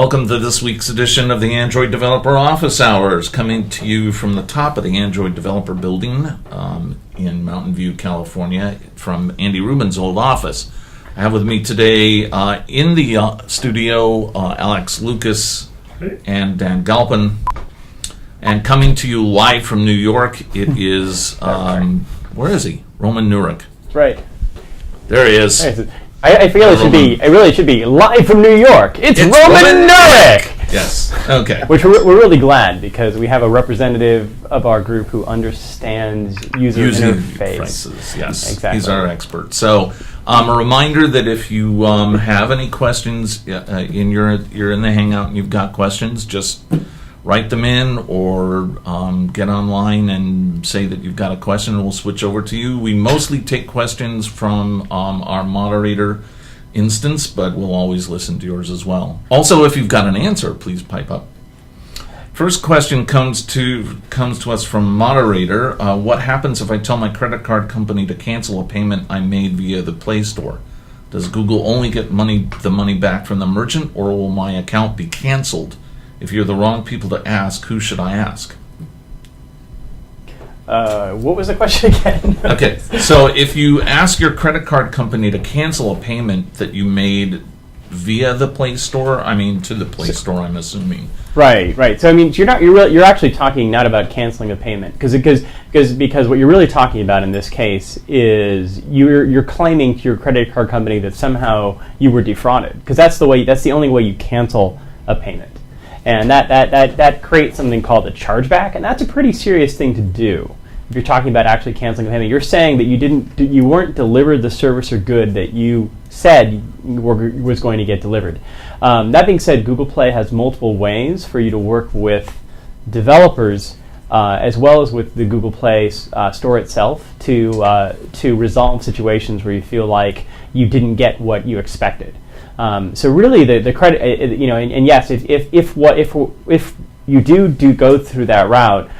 Welcome to this week's edition of the Android Developer Office Hours, coming to you from the top of the Android Developer Building in Mountain View, California, from Andy Rubin's old office. I have with me today in the studio Alex Lucas and Dan Galpin. And coming to you live from New York, it is, where is he? Roman Nurek. That's right. There he is. I feel it really should be live from New York. It's Roman Nurek! Yes, okay. Which we're really glad, because we have a representative of our group who understands user interface. Yes, exactly. He's our expert. So, a reminder that if you have any questions, you're in the Hangout and you've got questions, just write them in or get online and say that you've got a question and we'll switch over to you. We mostly take questions from our moderator instance, but we'll always listen to yours as well. Also, if you've got an answer, please pipe up. First question comes to us from moderator. What happens if I tell my credit card company to cancel a payment I made via the Play Store? Does Google only get the money back from the merchant, or will my account be canceled? If you're the wrong people to ask, who should I ask? What was the question again? Okay, so if you ask your credit card company to cancel a payment that you made via the Play Store, to the Play Store, I'm assuming. Right. So you're actually talking not about canceling a payment, because what you're really talking about in this case is you're claiming to your credit card company that somehow you were defrauded, because that's the only way you cancel a payment. And that creates something called a chargeback, and that's a pretty serious thing to do. If you're talking about actually canceling a payment, you're saying that you weren't delivered the service or good that you said was going to get delivered. That being said, Google Play has multiple ways for you to work with developers as well as with the Google Play store itself to resolve situations where you feel like you didn't get what you expected. So really, the credit, and yes, if you do go through that route,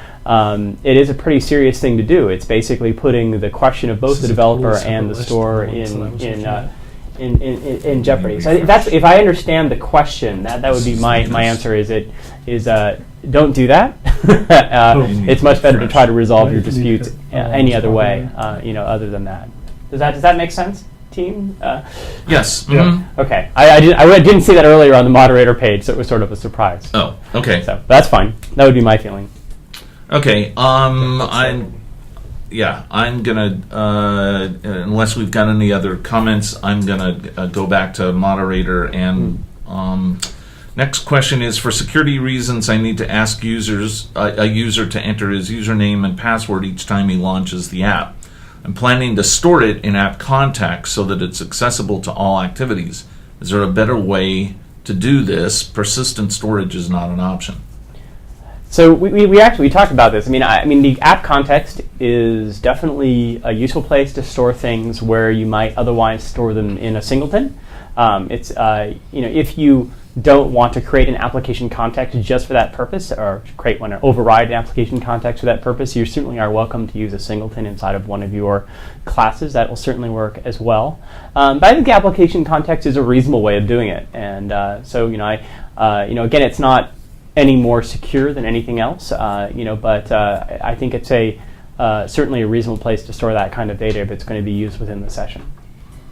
it is a pretty serious thing to do. It's basically putting the question of both the developer and the store in jeopardy. So if I understand the question, that would be my answer. Is don't do that. It's much better to try to resolve your disputes any other way, other than that. Does that make sense? Team? Yes. Mm-hmm. Okay. I didn't see that earlier on the moderator page, so it was sort of a surprise. Oh, okay. So that's fine. That would be my feeling. Okay. I'm gonna unless we've got any other comments, I'm gonna go back to moderator and next question is, for security reasons, I need to ask a user to enter his username and password each time he launches the app. I'm planning to store it in app contacts so that it's accessible to all activities. Is there a better way to do this? Persistent storage is not an option. So we actually talked about this. The app context is definitely a useful place to store things where you might otherwise store them in a singleton. If you don't want to create an application context just for that purpose, or create one or override an application context for that purpose, you certainly are welcome to use a singleton inside of one of your classes. That will certainly work as well. But I think the application context is a reasonable way of doing it. And again, it's not any more secure than anything else, but I think it's certainly a reasonable place to store that kind of data if it's going to be used within the session.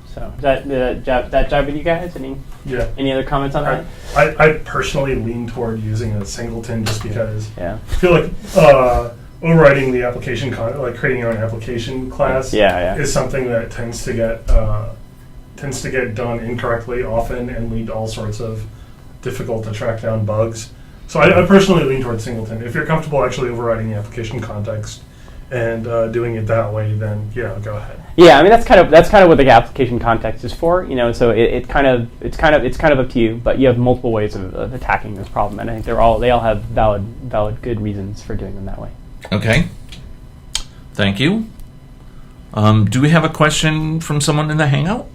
So that jive with you guys? Any other comments on that? I personally lean toward using a singleton just because I feel like overriding the application, creating your own application class is something that tends to get done incorrectly often and lead to all sorts of difficult to track down bugs. So I personally lean toward singleton. If you're comfortable actually overriding the application context and doing it that way, then go ahead. Yeah, that's kind of what the application context is for, So it's kind of up to you, but you have multiple ways of attacking this problem, and I think they all have valid good reasons for doing them that way. Okay, thank you. Do we have a question from someone in the Hangout?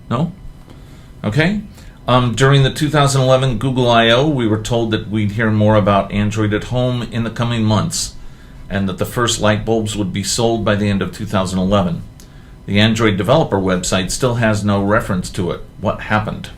No? Okay. During the 2011 Google I/O, we were told that we'd hear more about Android at Home in the coming months, and that the first light bulbs would be sold by the end of 2011. The Android developer website still has no reference to it. What happened?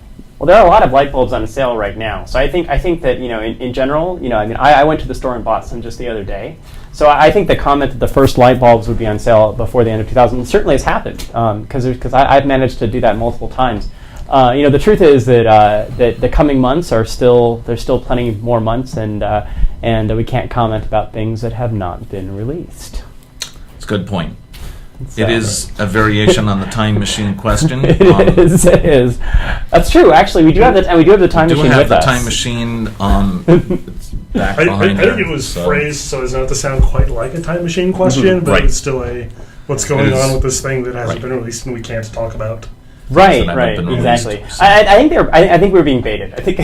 Well, there are a lot of light bulbs on sale right now. So I think that, in general, I mean, I went to the store and bought some just the other day. So I think the comment that the first light bulbs would be on sale before the end of 2000 certainly has happened, because I've managed to do that multiple times. The truth is that the coming months there's still plenty more months, and we can't comment about things that have not been released. It's a good point. It is a variation on the time machine question. It is. That's true. Actually, we do have the time machine with us. We do have the time machine it's back behind I think it was phrased so as not to sound quite like a time machine question, but it's still what's going on with this thing that hasn't been released and we can't talk about. Right, exactly. Released, so. I think we were being baited. I think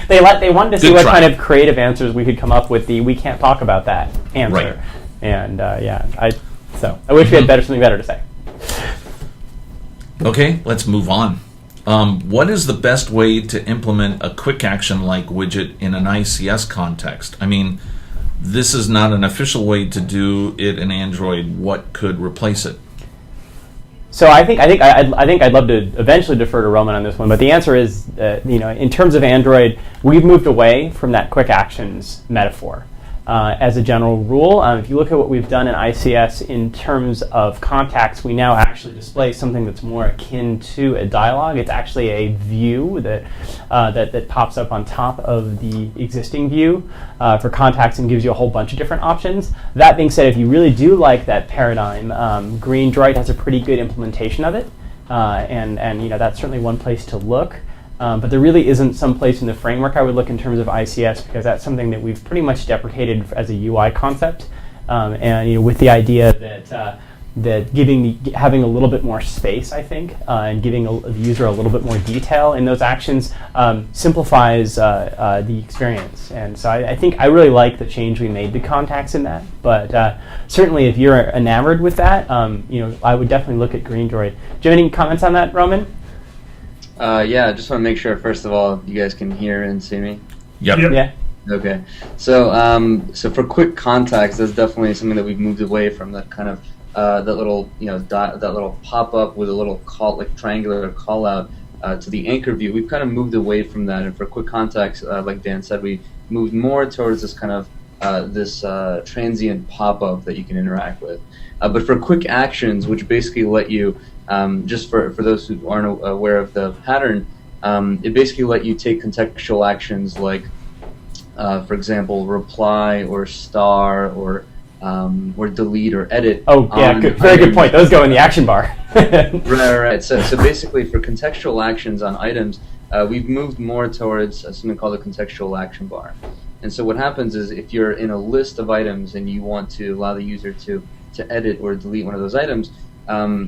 they wanted to see what kind of creative answers we could come up with. We can't talk about that answer. Right. And So I wish we had something better to say. Okay, let's move on. What is the best way to implement a quick action like widget in an ICS context? I mean, this is not an official way to do it in Android. What could replace it? So I think I'd love to eventually defer to Roman on this one, but the answer is, in terms of Android, we've moved away from that quick actions metaphor. As a general rule, if you look at what we've done in ICS in terms of contacts, we now actually display something that's more akin to a dialogue. It's actually a view that pops up on top of the existing view for contacts and gives you a whole bunch of different options. That being said, if you really do like that paradigm, GreenDroid has a pretty good implementation of it, and that's certainly one place to look. But there really isn't some place in the framework I would look in terms of ICS, because that's something that we've pretty much deprecated as a UI concept, and with the idea that having a little bit more space, I think, and giving the user a little bit more detail in those actions simplifies the experience. And so I think I really like the change we made to contacts in that. But certainly, if you're enamored with that, I would definitely look at GreenDroid. Do you have any comments on that, Roman? Yeah, I just want to make sure, first of all, you guys can hear and see me. Yep. Yeah. Okay. So, so for quick contacts, that's definitely something that we've moved away from. That kind of that little that little pop up with a little triangular call out to the anchor view. We've kind of moved away from that, and for quick contacts, like Dan said, we moved more towards this kind of this transient pop up that you can interact with. But for quick actions, which basically let you just for those who aren't aware of the pattern, it basically let you take contextual actions like, for example, reply or star or delete or edit. Oh, yeah, very good point. Those go in the action bar. Right. So basically, for contextual actions on items, we've moved more towards something called a contextual action bar. And so what happens is, if you're in a list of items and you want to allow the user to edit or delete one of those items,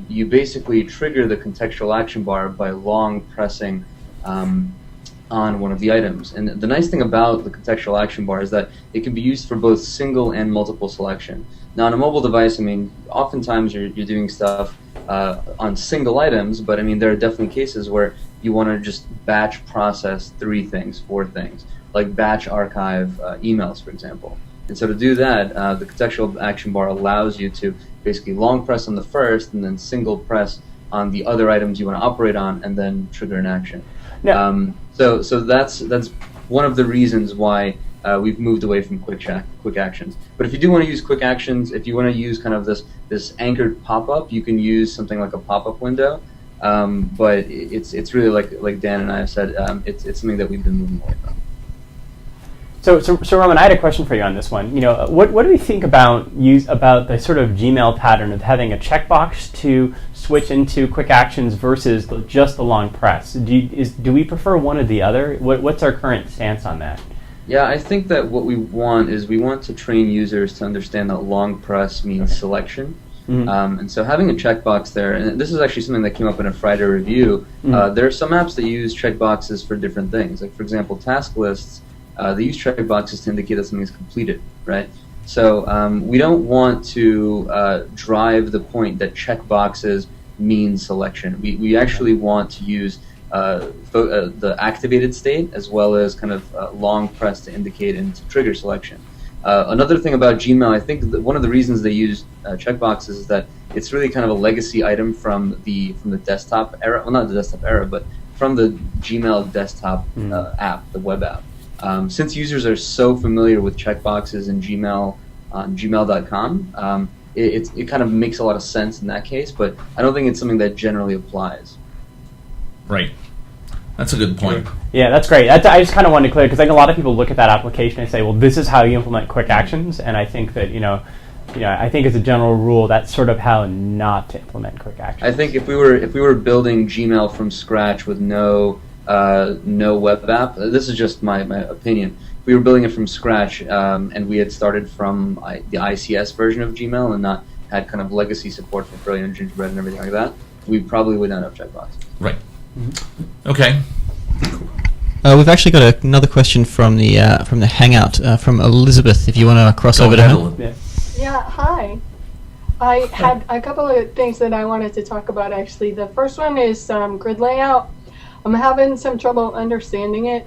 you basically trigger the contextual action bar by long pressing on one of the items. And the nice thing about the contextual action bar is that it can be used for both single and multiple selection. Now, on a mobile device, I mean, oftentimes you're doing stuff on single items, but I mean, there are definitely cases where you want to just batch process 3 things, 4 things, like batch archive emails, for example. And so to do that, the contextual action bar allows you to basically long press on the first and then single press on the other items you want to operate on, and then trigger an action. No. So that's one of the reasons why we've moved away from quick actions. But if you do want to use quick actions, if you want to use kind of this anchored pop-up, you can use something like a pop-up window. But it's really like Dan and I have said, it's something that we've been moving away from. So Roman, I had a question for you on this one. What do we think about the sort of Gmail pattern of having a checkbox to switch into quick actions versus just the long press? Do we prefer one or the other? What's our current stance on that? Yeah, I think that what we want to train users to understand that long press means selection. Mm-hmm. And so having a checkbox there, and this is actually something that came up in a Friday review, there are some apps that use checkboxes for different things. Like, for example, task lists. They use checkboxes to indicate that something is completed, right? So we don't want to drive the point that checkboxes mean selection. We actually want to use the activated state as well as kind of long press to indicate and to trigger selection. Another thing about Gmail, I think that one of the reasons they use checkboxes is that it's really kind of a legacy item from the desktop era. Well, not the desktop era, but from the Gmail desktop app, the web app. Since users are so familiar with checkboxes in Gmail on gmail.com, it kind of makes a lot of sense in that case, but I don't think it's something that generally applies. Right. That's a good point. Yeah, that's great. I just kind of wanted to clear, because I think a lot of people look at that application and say, well, this is how you implement quick actions, and I think that, I think as a general rule, that's sort of how not to implement quick actions. I think if we were building Gmail from scratch with no web app, this is just my opinion. If we were building it from scratch and we had started from the ICS version of Gmail and not had kind of legacy support for Brilliant and Gingerbread and everything like that, we probably would not have checkboxes. Right. Okay. We've actually got another question from the Hangout from Elizabeth. If you want to cross over to her. Yeah. Hi. I had a couple of things that I wanted to talk about. Actually, the first one is grid layout. I'm having some trouble understanding it.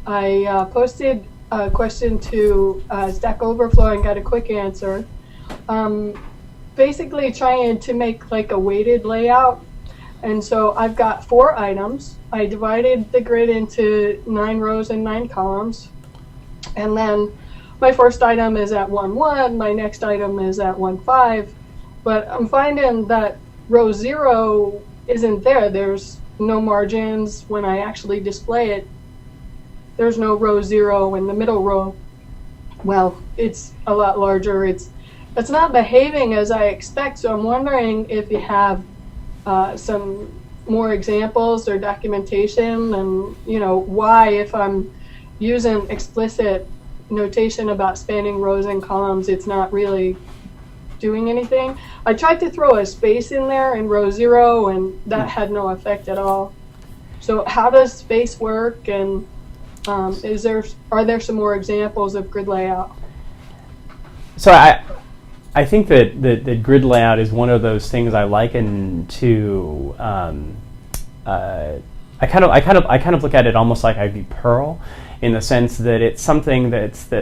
I posted a question to Stack Overflow and got a quick answer. Basically, trying to make like a weighted layout. And so I've got 4 items. I divided the grid into 9 rows and 9 columns. And then my first item is at 1-1, my next item is at 1-5. But I'm finding that row 0 isn't there. There's no margins when I actually display it. There's no row 0 in the middle row. Well, it's a lot larger. It's not behaving as I expect. So I'm wondering if you have some more examples or documentation, and why, if I'm using explicit notation about spanning rows and columns, it's not really doing anything. I tried to throw a space in there in row 0, and that had no effect at all. So how does space work, and are there some more examples of grid layout? So I think that the grid layout is one of those things I liken to. I kind of look at it almost like I do Perl, in the sense that it's something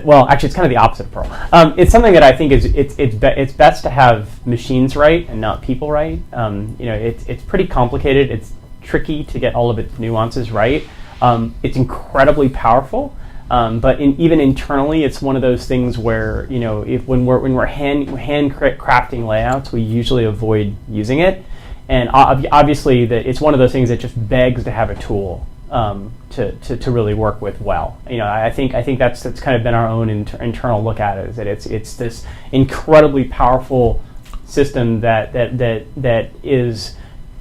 well, actually it's kind of the opposite of Perl. It's something that I think it's best to have machines write and not people write. It's pretty complicated. It's tricky to get all of its nuances right. It's incredibly powerful. But even internally, it's one of those things where when we're hand crafting layouts, we usually avoid using it, and obviously it's one of those things that just begs to have a tool to really work with well. I think that's kind of been our own internal look at it, is that it's this incredibly powerful system that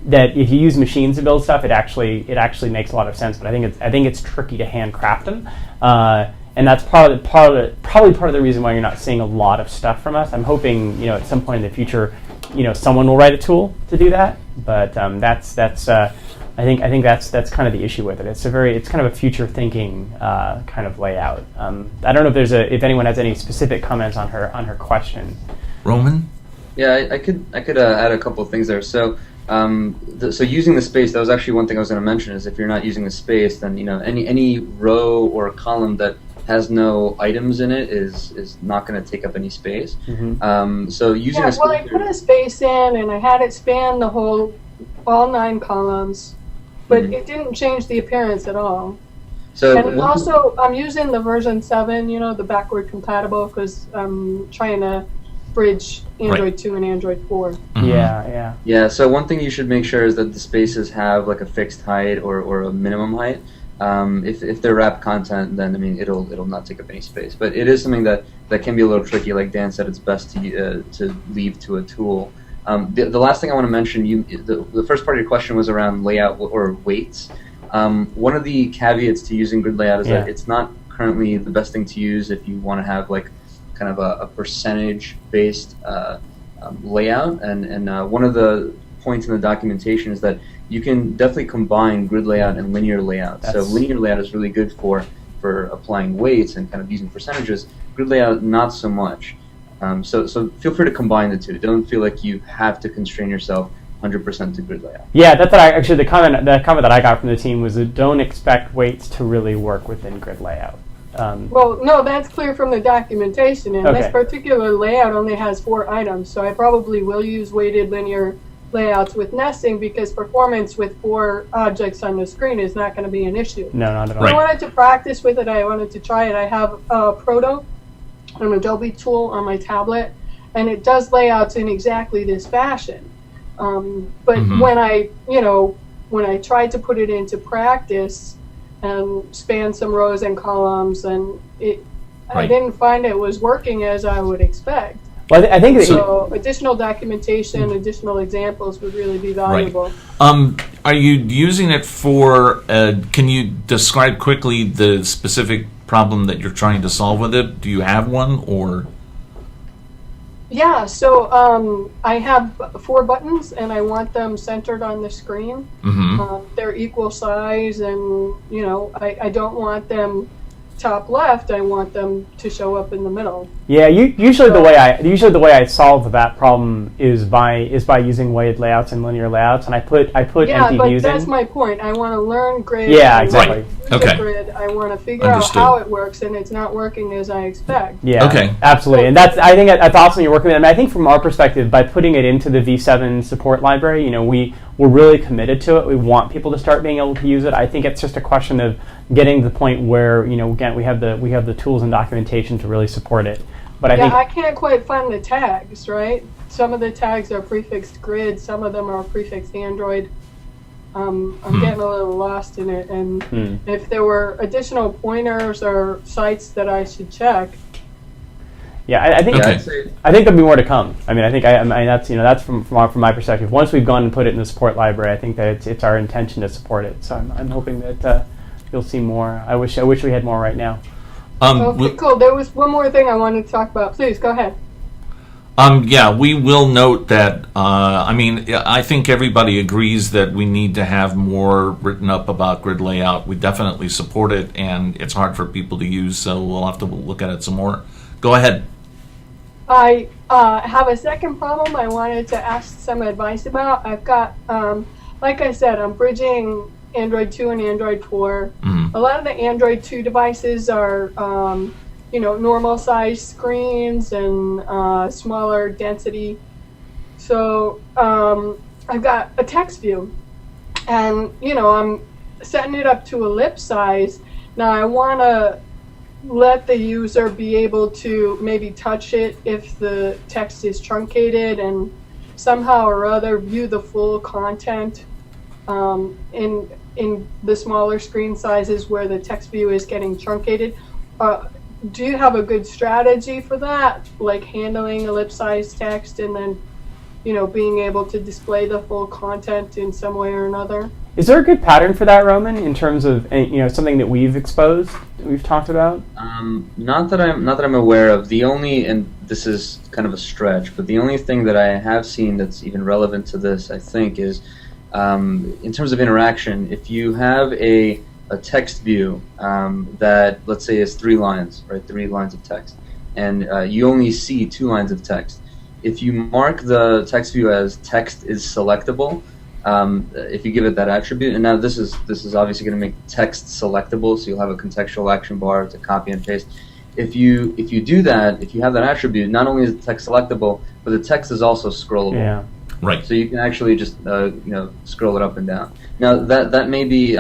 if you use machines to build stuff, it actually makes a lot of sense. But I think it's tricky to handcraft them, and that's probably part of the reason why you're not seeing a lot of stuff from us. I'm hoping at some point in the future, someone will write a tool to do that. But that's I think that's kind of the issue with it. It's kind of a future thinking kind of layout. I don't know if anyone has any specific comments on her question. Roman? Yeah, I could add a couple of things there. So. So using the space, that was actually one thing I was going to mention, is if you're not using the space, then any row or column that has no items in it is not going to take up any space. Mm-hmm. So using a space. Well, I put a space in and I had it span all 9 columns, but it didn't change the appearance at all. So and also, I'm using the version 7, the backward compatible, because I'm trying to bridge Android 2 and Android 4. Mm-hmm. Yeah, so one thing you should make sure is that the spaces have like a fixed height or a minimum height. If they're wrapped content, then it'll not take up any space. But it is something that can be a little tricky. Like Dan said, it's best to leave to a tool. The last thing I want to mention, the first part of your question was around layout or weights. One of the caveats to using grid layout is that it's not currently the best thing to use if you want to have like kind of a percentage-based layout, and one of the points in the documentation is that you can definitely combine grid layout and linear layout. So linear layout is really good for applying weights and kind of using percentages. Grid layout, not so much. So feel free to combine the two. Don't feel like you have to constrain yourself 100% to grid layout. Yeah, that's actually the comment that I got from the team was that don't expect weights to really work within grid layout. Well, no, that's clear from the documentation, and this particular layout only has 4 items, so I probably will use weighted linear layouts with nesting because performance with 4 objects on the screen is not going to be an issue. No, not at all. Right. I wanted to practice with it. I wanted to try it. I have Proto, an Adobe tool on my tablet, and it does layouts in exactly this fashion. But when I tried to put it into practice and span some rows and columns, and I didn't find it was working as I would expect. Well, I think so. Additional documentation, additional examples would really be valuable. Right. Are you using it for? Can you describe quickly the specific problem that you're trying to solve with it? Do you have one, or? Yeah, so I have 4 buttons, and I want them centered on the screen. They're equal size, and I don't want them top left. I want them to show up in the middle. Yeah, usually the way I solve that problem is by using weighted layouts and linear layouts, and I put empty but views that's in. my point. I want to learn grid. Yeah, exactly. Use the grid. I want to figure Understood. out how it works, and it's not working as I expect. Yeah, okay, absolutely, and I think that's awesome. You're working with it. I mean, I think from our perspective, by putting it into the V7 support library, we're really committed to it. We want people to start being able to use it. I think it's just a question of getting to the point where again we have the tools and documentation to really support it. But I can't quite find the tags, right? Some of the tags are prefixed grid, some of them are prefixed Android. I'm getting a little lost in it, and if there were additional pointers or sites that I should check. Yeah, I think there'll be more to come. I mean, I think that's from my perspective. Once we've gone and put it in the support library, I think that it's our intention to support it. So I'm hoping that you'll see more. I wish we had more right now. Okay, cool. There was one more thing I wanted to talk about. Please go ahead. Yeah, we will note that. I think everybody agrees that we need to have more written up about grid layout. We definitely support it, and it's hard for people to use, so we'll have to look at it some more. Go ahead. I have a second problem I wanted to ask some advice about. I've got, like I said, I'm bridging Android 2 and Android 4. A lot of the Android 2 devices are, normal size screens and smaller density. So I've got a text view, and I'm setting it up to ellipse size. Now I want to let the user be able to maybe touch it if the text is truncated, and somehow or other view the full content in the smaller screen sizes where the text view is getting truncated. Do you have a good strategy for that, like handling ellipse-sized text and then being able to display the full content in some way or another? Is there a good pattern for that, Roman, in terms of something that we've exposed, that we've talked about? Not that I'm aware of. The only, and this is kind of a stretch, but the only thing that I have seen that's even relevant to this, I think, is in terms of interaction. If you have a text view that, let's say, is 3 lines, right, 3 lines of text, and you only see 2 lines of text. If you mark the text view as text is selectable, if you give it that attribute, and now this is obviously going to make text selectable, so you'll have a contextual action bar to copy and paste. If you do that, if you have that attribute, not only is the text selectable, but the text is also scrollable. Yeah. Right. So you can actually just scroll it up and down. Now that may be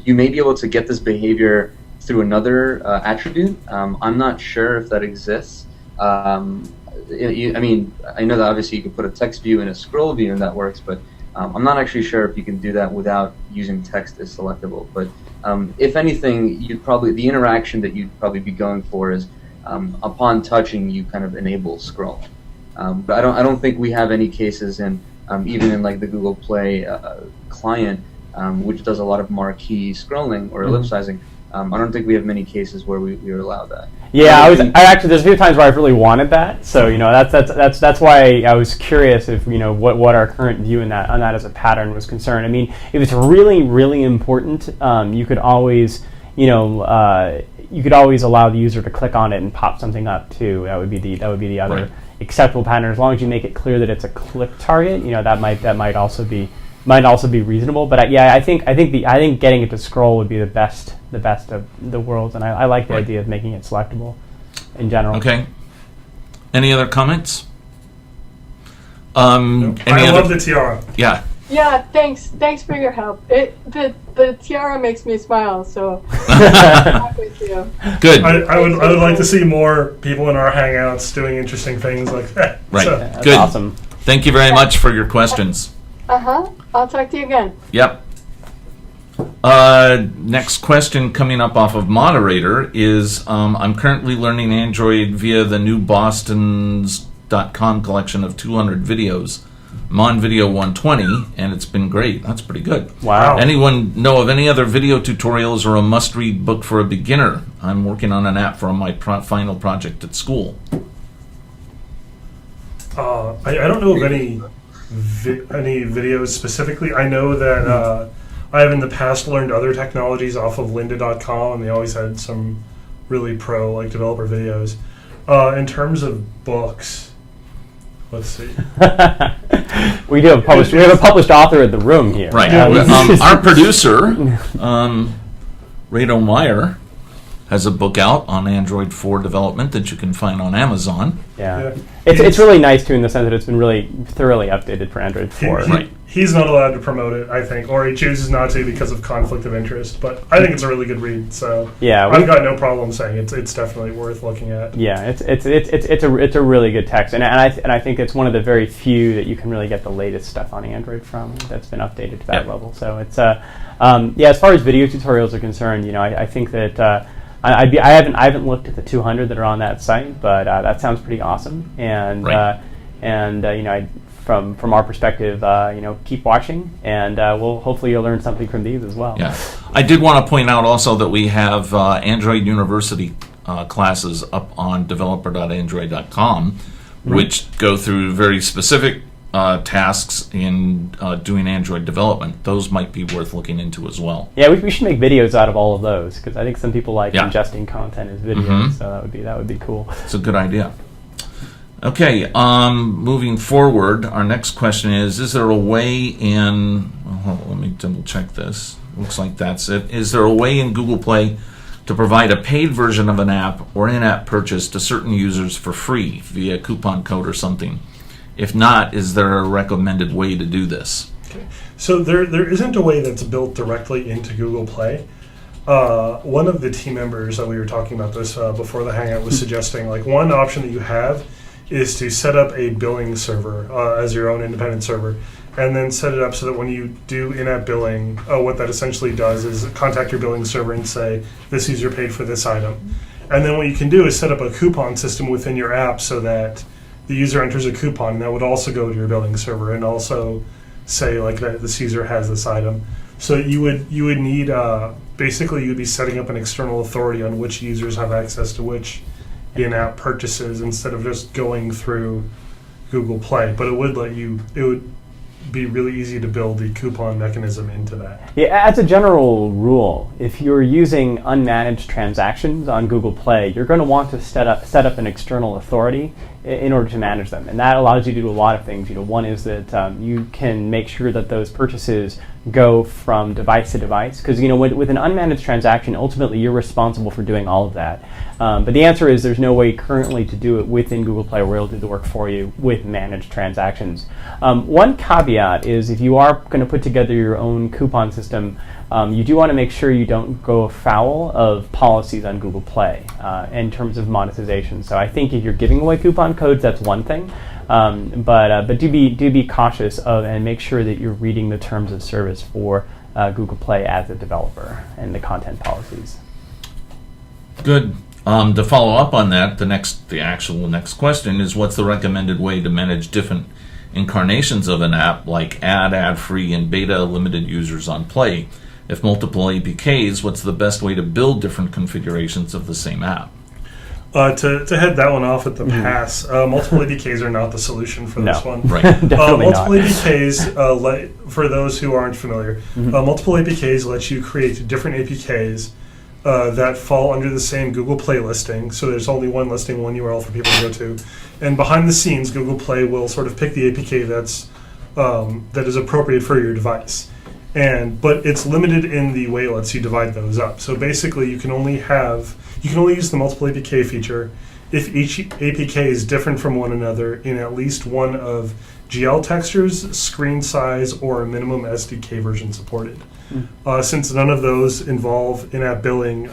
you may be able to get this behavior through another attribute. I'm not sure if that exists. I know that obviously you can put a text view and a scroll view and that works, but I'm not actually sure if you can do that without using text as selectable. But if anything, the interaction that you'd probably be going for is upon touching, you kind of enable scroll. But I don't think we have any cases even in like the Google Play client, which does a lot of marquee scrolling or ellipsizing. I don't think we have many cases where we allow that. Yeah, there's a few times where I've really wanted that. So that's why I was curious if what our current view on that as a pattern was concerned. I mean, if it's really, really important, you could always allow the user to click on it and pop something up too. That would be the other acceptable pattern, as long as you make it clear that it's a click target. That might also be reasonable. But I think getting it to scroll would be the best of the worlds, and I like the idea of making it selectable in general. Okay. Any other comments? Any I other? love the tiara. Yeah. Yeah, thanks for your help. The tiara makes me smile, so I'm with you. Good. I would like to see more people in our hangouts doing interesting things like that. Right. So, That's Good. awesome. Thank you very much for your questions. I'll talk to you again. Yep. Next question coming up off of moderator is I'm currently learning Android via the new bostons.com collection of 200 videos. I'm on video 120 and it's been great. That's pretty good. Wow. Anyone know of any other video tutorials or a must-read book for a beginner? I'm working on an app for my final project at school. I don't know of any videos specifically. I know that I have in the past learned other technologies off of lynda.com, and they always had some really pro like developer videos. In terms of books, let's see. We have a published author in the room here. Right. Our producer, Ray O'Meyer, has a book out on Android 4 development that you can find on Amazon. Yeah. It's really nice too in the sense that it's been really thoroughly updated for Android 4. Right. He's not allowed to promote it, I think, or he chooses not to because of conflict of interest. But I think it's a really good read. So yeah, I've got no problem saying it's definitely worth looking at. Yeah, it's a really good text, and I think it's one of the very few that you can really get the latest stuff on Android from that's been updated to that level. So it's as far as video tutorials are concerned, I think that. I haven't looked at the 200 that are on that site, but that sounds pretty awesome. And from our perspective, keep watching, and hopefully you'll learn something from these as well. Yeah, I did want to point out also that we have Android University classes up on developer.android.com, which go through very specific tasks in doing Android development. Those might be worth looking into as well. Yeah, we should make videos out of all of those because I think some people like ingesting content as videos. So that would be cool. It's a good idea. Okay, moving forward, our next question is there a way in... let me double check this. Looks like that's it. Is there a way in Google Play to provide a paid version of an app or in-app purchase to certain users for free via coupon code or something? If not, is there a recommended way to do this? Okay. So there isn't a way that's built directly into Google Play. One of the team members that we were talking about this before the Hangout was suggesting one option that you have is to set up a billing server as your own independent server, and then set it up so that when you do in-app billing, what that essentially does is contact your billing server and say, this user paid for this item. And then what you can do is set up a coupon system within your app so that the user enters a coupon, and that would also go to your billing server and also say that this user has this item. So you would need basically you'd be setting up an external authority on which users have access to which in-app purchases instead of just going through Google Play. But it would be really easy to build the coupon mechanism into that. Yeah, as a general rule, if you're using unmanaged transactions on Google Play, you're going to want to set up an external authority in order to manage them, and that allows you to do a lot of things. One is that you can make sure that those purchases go from device to device, because with an unmanaged transaction, ultimately you're responsible for doing all of that. But the answer is there's no way currently to do it within Google Play where it'll do the work for you with managed transactions. One caveat is if you are going to put together your own coupon system, you do want to make sure you don't go afoul of policies on Google Play in terms of monetization. So I think if you're giving away coupon codes, that's one thing. But do be cautious of and make sure that you're reading the terms of service for Google Play as a developer and the content policies. Good. To follow up on that, the actual next question is, what's the recommended way to manage different incarnations of an app like ad-free, and beta limited users on Play? If multiple APKs, what's the best way to build different configurations of the same app? To head that one off at the pass, multiple APKs are not the solution for this one. Right. Definitely multiple not. APKs, for those who aren't familiar, multiple APKs let you create different APKs that fall under the same Google Play listing. So there's only one listing, one URL for people to go to. And behind the scenes, Google Play will sort of pick the APK that is appropriate for your device. But it's limited in the way it lets you divide those up. So basically, you can only use the multiple APK feature if each APK is different from one another in at least one of GL textures, screen size, or a minimum SDK version supported. Since none of those involve in-app billing,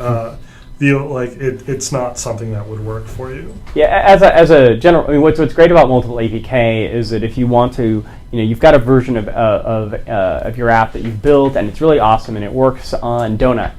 it's not something that would work for you. Yeah, as a general, I mean, what's great about multiple APK is that if you want to, you've got a version of your app that you've built and it's really awesome and it works on Donut,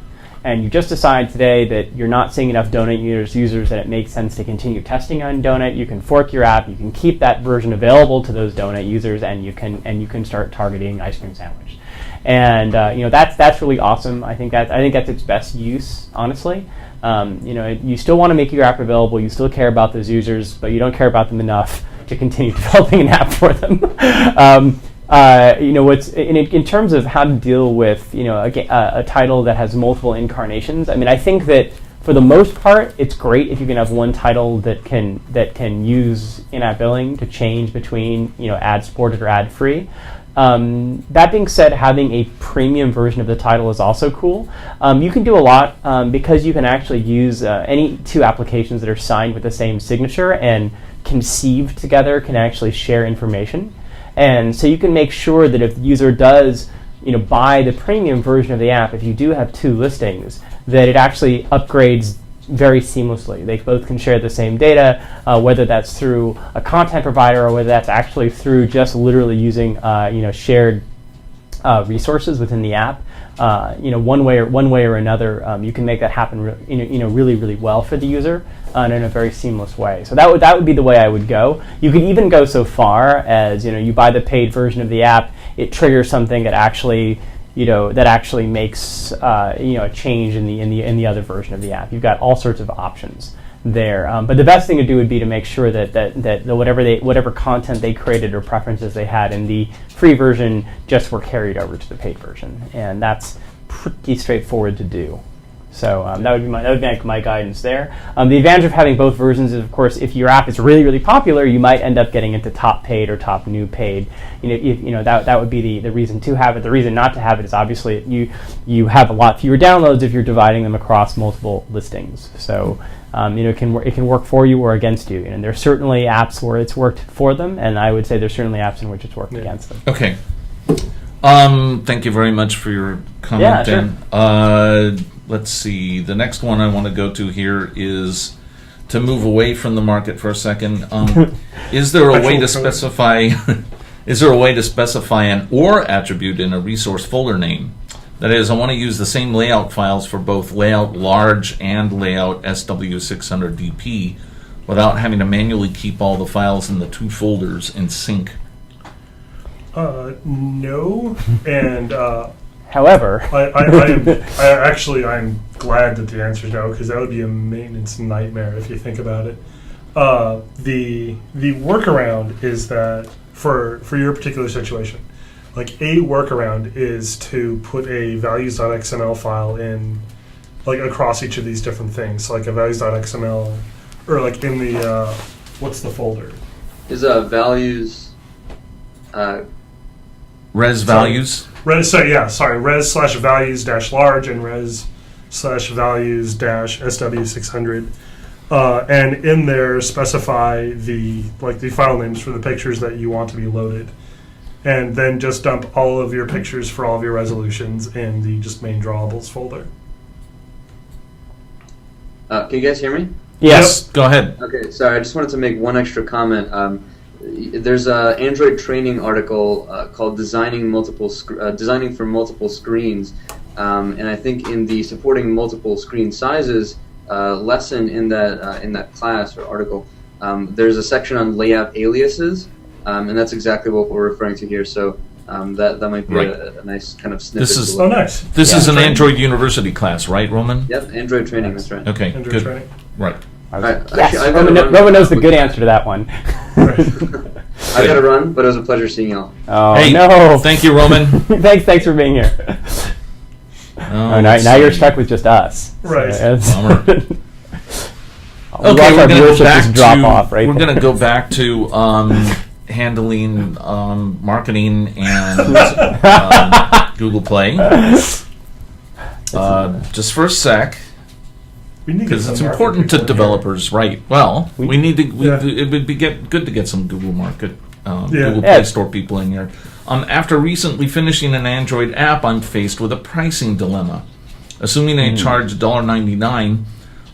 and you just decide today that you're not seeing enough Donut users that it makes sense to continue testing on Donut, you can fork your app, you can keep that version available to those Donut users, and you can start targeting Ice Cream Sandwich. And that's really awesome. I think that's its best use, honestly. You still want to make your app available. You still care about those users, but you don't care about them enough to continue developing an app for them. In terms of how to deal with a title that has multiple incarnations. I mean, I think that for the most part, it's great if you can have one title that can use in-app billing to change between ad-supported or ad-free. That being said, having a premium version of the title is also cool. You can do a lot because you can actually use any two applications that are signed with the same signature and conceived together can actually share information. And so you can make sure that if the user does buy the premium version of the app, if you do have two listings, that it actually upgrades very seamlessly. They both can share the same data, whether that's through a content provider or whether that's actually through just literally using shared resources within the app. One way or another, you can make that happen really, really well for the user and in a very seamless way. So that would be the way I would go. You could even go so far as you buy the paid version of the app, it triggers something that actually makes a change in the other version of the app. You've got all sorts of options there. But the best thing to do would be to make sure that whatever content they created or preferences they had in the free version just were carried over to the paid version, and that's pretty straightforward to do. So that would be my guidance there. The advantage of having both versions is, of course, if your app is really, really popular, you might end up getting into top paid or top new paid. That would be the reason to have it. The reason not to have it is obviously you have a lot fewer downloads if you're dividing them across multiple listings. So it can work for you or against you. And there's certainly apps where it's worked for them, and I would say there's certainly apps in which it's worked against them. Okay. Thank you very much for your comment, Dan. Sure. Let's see. The next one I want to go to here is to move away from the market for a second. Is there a way to specify? Is there a way to specify an OR attribute in a resource folder name? That is, I want to use the same layout files for both layout large and layout SW600DP without having to manually keep all the files in the two folders in sync. No, and however, I'm glad that the answer is no, because that would be a maintenance nightmare if you think about it. The workaround is that for your particular situation, like a workaround is to put a values.xml file in, like across each of these different things. So like a values.xml, or like in the what's the folder? Is values. Res values. Res/values-large and res/values-SW600, and in there specify the file names for the pictures that you want to be loaded, and then just dump all of your pictures for all of your resolutions in the just main drawables folder. Can you guys hear me? Yes. Yep. Go ahead. Okay. Sorry, I just wanted to make one extra comment. There's an Android training article called "Designing for Multiple Screens," and I think in the supporting multiple screen sizes lesson in that class or article, there's a section on layout aliases, and that's exactly what we're referring to here. So that might be a nice kind of snippet. This is nice. This is an Android University class, right, Roman? Yep, Android training. That's right. Okay, Android good. training. Right. Yes, Actually, Roman knows the good answer to that one. I got to run, but it was a pleasure seeing y'all. Oh, hey, no. Thank you, Roman. Thanks for being here. Now you're stuck with just us. Right. Bummer. Okay, We're going to go back to handling marketing and Google Play. Just for a sec. Because it's important to developers, right? Well, we need to. It would be good to get some Google Market Google Play Store people in here. After recently finishing an Android app, I'm faced with a pricing dilemma. Assuming they charge $1.99,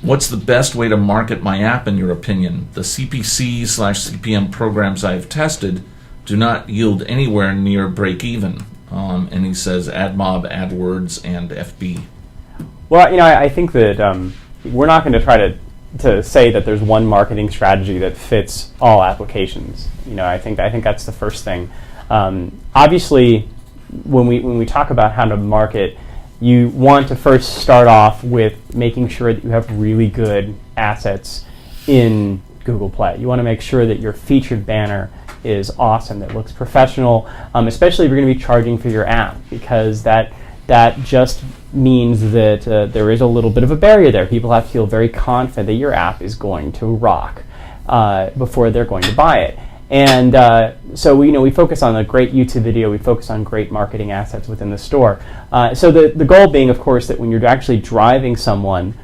what's the best way to market my app in your opinion? The CPC/CPM programs I've tested do not yield anywhere near break even. And he says AdMob, AdWords, and FB. Well, I think that we're not going to try to say that there's one marketing strategy that fits all applications. I think that's the first thing. Obviously, when we talk about how to market, you want to first start off with making sure that you have really good assets in Google Play. You want to make sure that your featured banner is awesome, that looks professional, especially if you're going to be charging for your app, because that just means that there is a little bit of a barrier there. People have to feel very confident that your app is going to rock before they're going to buy it. And so we focus on a great YouTube video, we focus on great marketing assets within the store. So the goal being, of course, that when you're actually driving someone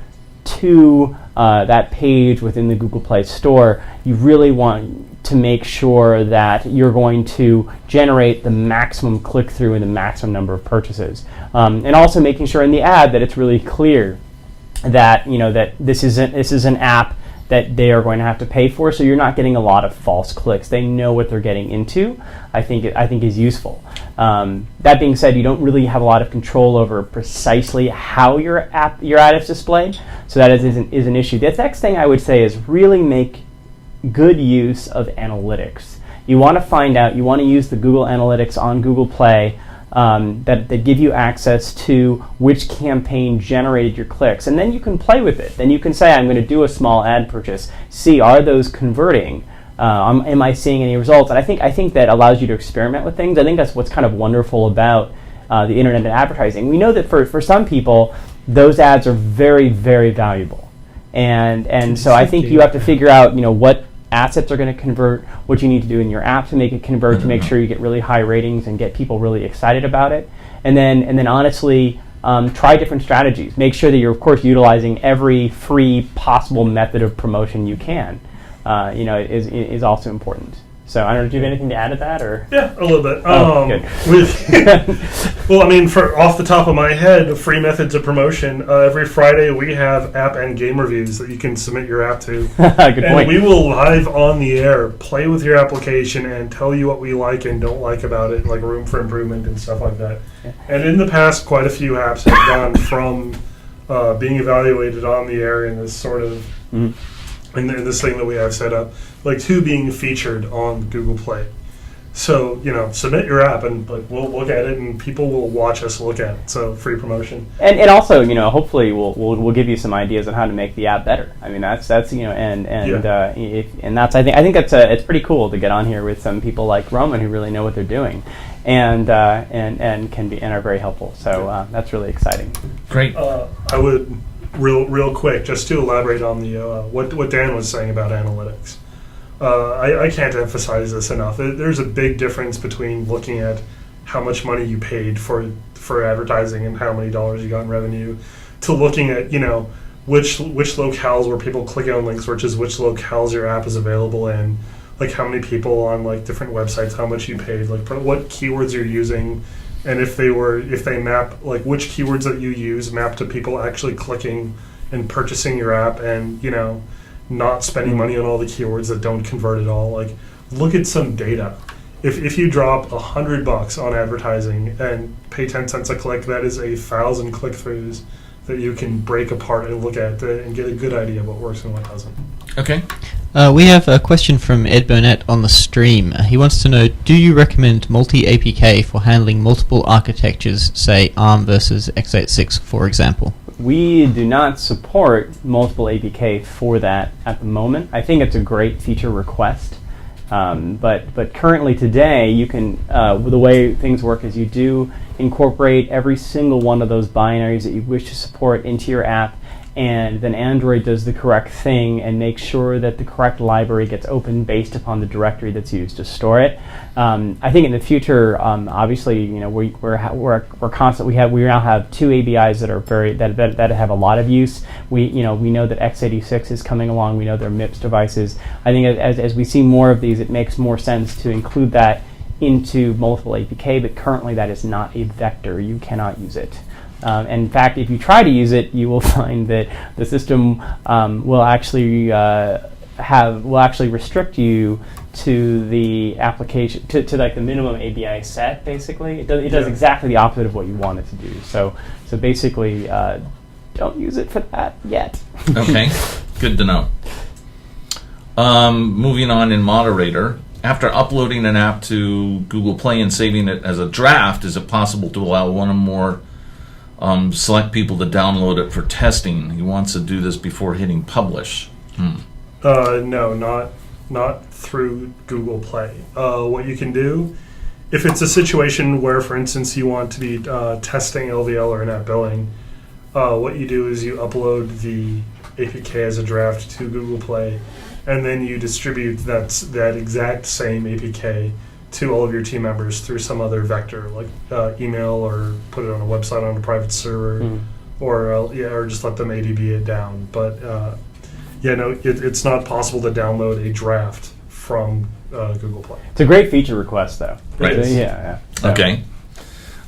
to that page within the Google Play Store, you really want to make sure that you're going to generate the maximum click-through and the maximum number of purchases. And also making sure in the ad that it's really clear that that this is an app that they are going to have to pay for, so you're not getting a lot of false clicks. They know what they're getting into. I think is useful. That being said, you don't really have a lot of control over precisely how your ad is displayed, so that is an issue. The next thing I would say is really make good use of analytics. You want to use the Google Analytics on Google Play that give you access to which campaign generated your clicks, and then you can play with it. Then you can say, I'm going to do a small ad purchase. See, are those converting? Am I seeing any results? And I think that allows you to experiment with things. I think that's what's kind of wonderful about the internet and advertising. We know that for some people, those ads are very, very valuable, and so I think you have to figure out what assets are going to convert, what you need to do in your app to make it convert, to make sure you get really high ratings and get people really excited about it. And then honestly, try different strategies. Make sure that you're, of course, utilizing every free possible method of promotion you can. Is also important. So I don't know, do you have anything to add to that, or? Yeah, a little bit. Good. Well, I mean, for off the top of my head, free methods of promotion. Every Friday we have app and game reviews that you can submit your app to. Good point. We will live on the air play with your application and tell you what we like and don't like about it, like room for improvement and stuff like that. Yeah. And in the past, quite a few apps have gone from being evaluated on the air in this sort of in this thing that we have set up, to being featured on Google Play. So, submit your app and we'll look at it and people will watch us look at it. So, free promotion. And also, hopefully we'll give you some ideas on how to make the app better. I mean, that's and that's I think that's it's pretty cool to get on here with some people like Roman who really know what they're doing, and can be and are very helpful. So that's really exciting. Great. I would real quick just to elaborate on the what Dan was saying about analytics. I can't emphasize this enough. There's a big difference between looking at how much money you paid for advertising and how many dollars you got in revenue, to looking at which locales were people clicking on links versus which locales your app is available in, how many people on different websites, how much you paid, what keywords you're using, and if they map which keywords that you use map to people actually clicking and purchasing your app, and not spending money on all the keywords that don't convert at all. Look at some data. If you drop $100 on advertising and pay 10 cents a click, that is 1,000 click-throughs that you can break apart and look at and get a good idea of what works and what doesn't. Okay. We have a question from Ed Burnett on the stream. He wants to know, do you recommend multi-APK for handling multiple architectures, say ARM versus x86, for example? We do not support multiple APK for that at the moment. I think it's a great feature request, but currently today you can the way things work is you do incorporate every single one of those binaries that you wish to support into your app, and then Android does the correct thing and makes sure that the correct library gets opened based upon the directory that's used to store it. I think in the future, obviously, we're constant. We now have 2 ABIs that are that have a lot of use. We know that x86 is coming along. We know they're MIPS devices. I think as we see more of these, it makes more sense to include that into multiple APK. But currently, that is not a vector. You cannot use it. In fact, if you try to use it, you will find that the system will actually restrict you to the application to like the minimum ABI set. Basically, it does exactly the opposite of what you want it to do. So basically, don't use it for that yet. Okay, good to know. Moving on in Moderator. After uploading an app to Google Play and saving it as a draft, is it possible to allow one or more select people to download it for testing? He wants to do this before hitting publish. No, not through Google Play. What you can do, if it's a situation where, for instance, you want to be testing LVL or net billing, what you do is you upload the APK as a draft to Google Play, and then you distribute that exact same APK to all of your team members through some other vector, like email, or put it on a website on a private server, or just let them ADB it down. But it's not possible to download a draft from Google Play. It's a great feature request, though. Right. Yeah. Okay.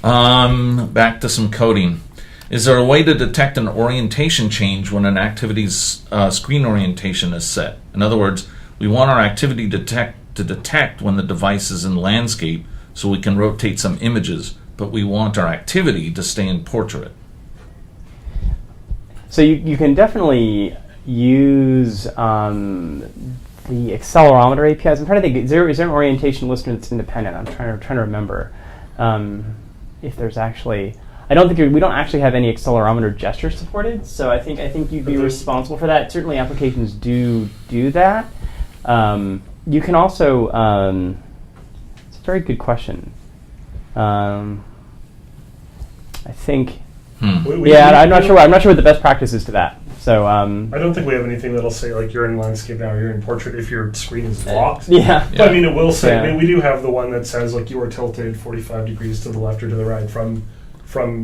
Back to some coding. Is there a way to detect an orientation change when an activity's screen orientation is set? In other words, we want our activity to detect when the device is in landscape so we can rotate some images, but we want our activity to stay in portrait. So you can definitely use the accelerometer APIs. I'm trying to think, is there an orientation listener that's independent? I'm trying to remember if there's actually... I don't think we don't actually have any accelerometer gestures supported, so I think you'd be responsible for that. Certainly applications do that. You can also, it's a very good question. I think, I'm not sure what the best practice is to that. So I don't think we have anything that'll say like you're in landscape now, or you're in portrait if your screen is locked. But I mean, it will say. I mean, we do have the one that says like you are tilted 45 degrees to the left or to the right from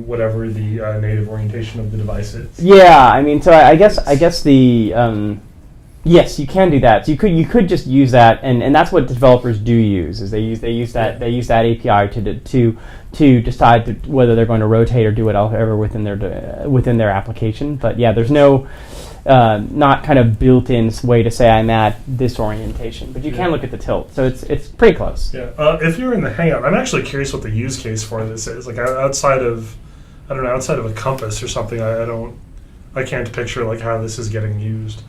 whatever the native orientation of the device is. Yeah, I mean, so I guess the yes, you can do that. So you could just use that, and that's what developers do use. Is they use that API to decide whether they're going to rotate or do whatever within their application. But yeah, there's no not kind of built-in way to say I'm at this orientation, but you can look at the tilt. So it's pretty close. Yeah. If you're in the Hangout, I'm actually curious what the use case for this is. Like outside of a compass or something, I can't picture like how this is getting used.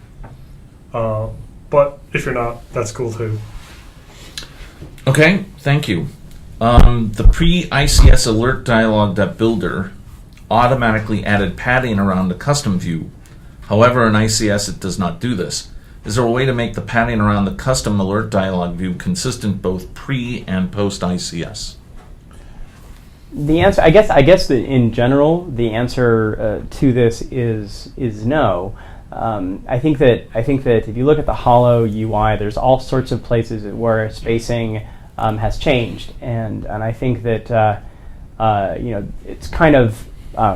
But if you're not, that's cool too. Okay, thank you. The pre-ICS alert dialog.builder automatically added padding around the custom view. However, in ICS it does not do this. Is there a way to make the padding around the custom alert dialog view consistent both pre and post ICS? The answer, I guess that in general, the answer to this is no. I think that if you look at the Holo UI, there's all sorts of places where spacing has changed, and I think that it's kind of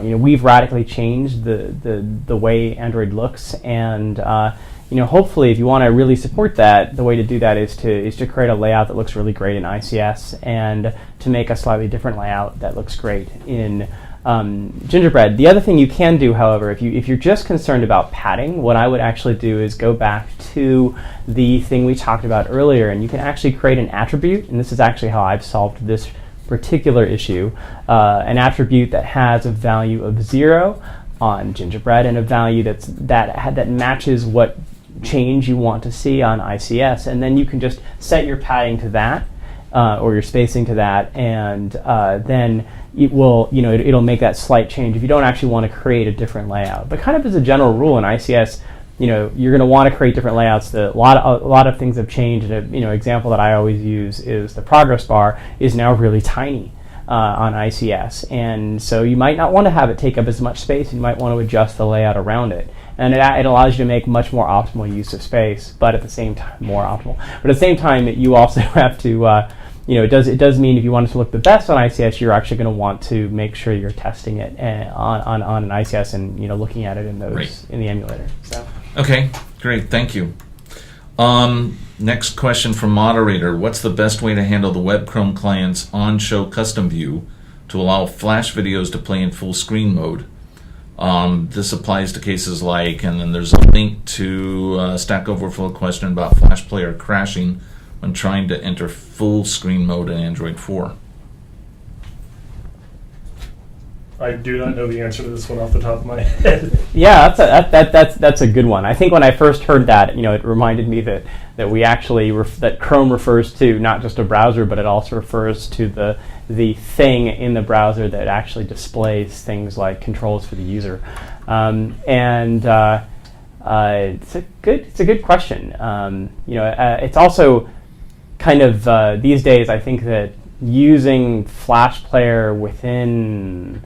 we've radically changed the way Android looks, and hopefully, if you want to really support that, the way to do that is to create a layout that looks really great in ICS, and to make a slightly different layout that looks great in Gingerbread. The other thing you can do, however, if you're just concerned about padding, what I would actually do is go back to the thing we talked about earlier, and you can actually create an attribute, and this is actually how I've solved this particular issue, an attribute that has a value of 0 on Gingerbread and a value that matches what change you want to see on ICS, and then you can just set your padding to that or your spacing to that, and then it will, it'll make that slight change if you don't actually want to create a different layout. But kind of as a general rule in ICS, you're going to want to create different layouts. A lot of things have changed. And example that I always use is the progress bar is now really tiny on ICS, and so you might not want to have it take up as much space. You might want to adjust the layout around it. and it allows you to make much more optimal use of space, but at the same time, more optimal. But at the same time, you also have to, it does mean if you want it to look the best on ICS, you're actually going to want to make sure you're testing it on an ICS and looking at it in those in the emulator. So. Okay, great, thank you. Next question from moderator: what's the best way to handle the Web Chrome client's on-show custom view to allow Flash videos to play in full screen mode? This applies to cases like, and then there's a link to Stack Overflow question about Flash Player crashing when trying to enter full screen mode in Android 4. I do not know the answer to this one off the top of my head. Yeah, that's a good one. I think when I first heard that, it reminded me that we actually that Chrome refers to not just a browser, but it also refers to the thing in the browser that actually displays things like controls for the user. It's a good question. It's also kind of these days, I think that using Flash Player within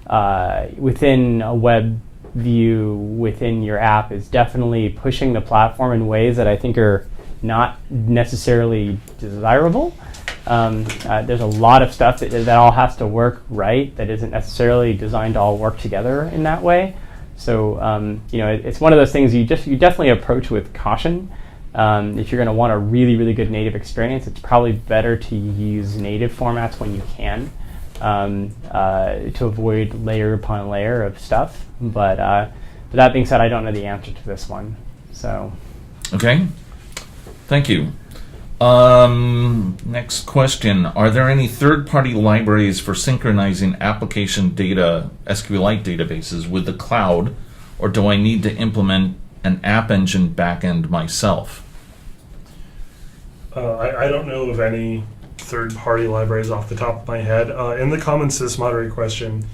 a web view within your app is definitely pushing the platform in ways that I think are not necessarily desirable. There's a lot of stuff that all has to work right that isn't necessarily designed to all work together in that way. So it's one of those things you definitely approach with caution. If you're going to want a really, really good native experience, it's probably better to use native formats when you can, to avoid layer upon layer of stuff. But that being said, I don't know the answer to this one. So. Okay, thank you. Next question: are there any third-party libraries for synchronizing application data, SQLite databases, with the cloud, or do I need to implement an App Engine backend myself? I don't know of any third-party libraries off the top of my head. In the Common Sys moderate question,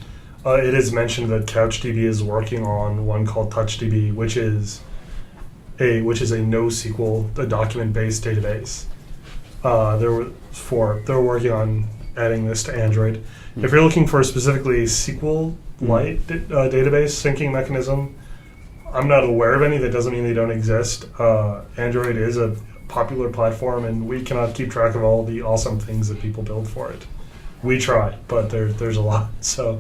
it is mentioned that CouchDB is working on one called TouchDB, which is a NoSQL, a document-based database. They're working on adding this to Android. Mm-hmm. If you're looking for specifically SQLite database syncing mechanism, I'm not aware of any. That doesn't mean they don't exist. Android is a popular platform, and we cannot keep track of all the awesome things that people build for it. We try, but there's a lot. So,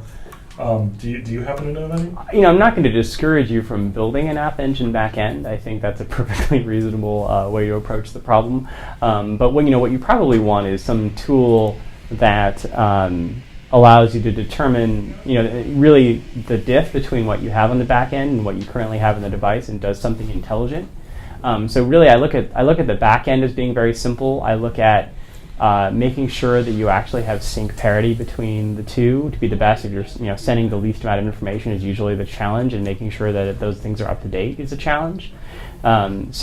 do you happen to know of any? I'm not going to discourage you from building an App Engine backend. I think that's a perfectly reasonable way to approach the problem. But what you probably want is some tool that allows you to determine, really the diff between what you have on the back end and what you currently have on the device, and does something intelligent. So really, I look at the back end as being very simple. I look at making sure that you actually have sync parity between the two to be the best. If you're sending the least amount of information is usually the challenge, and making sure that those things are up to date is a challenge. It's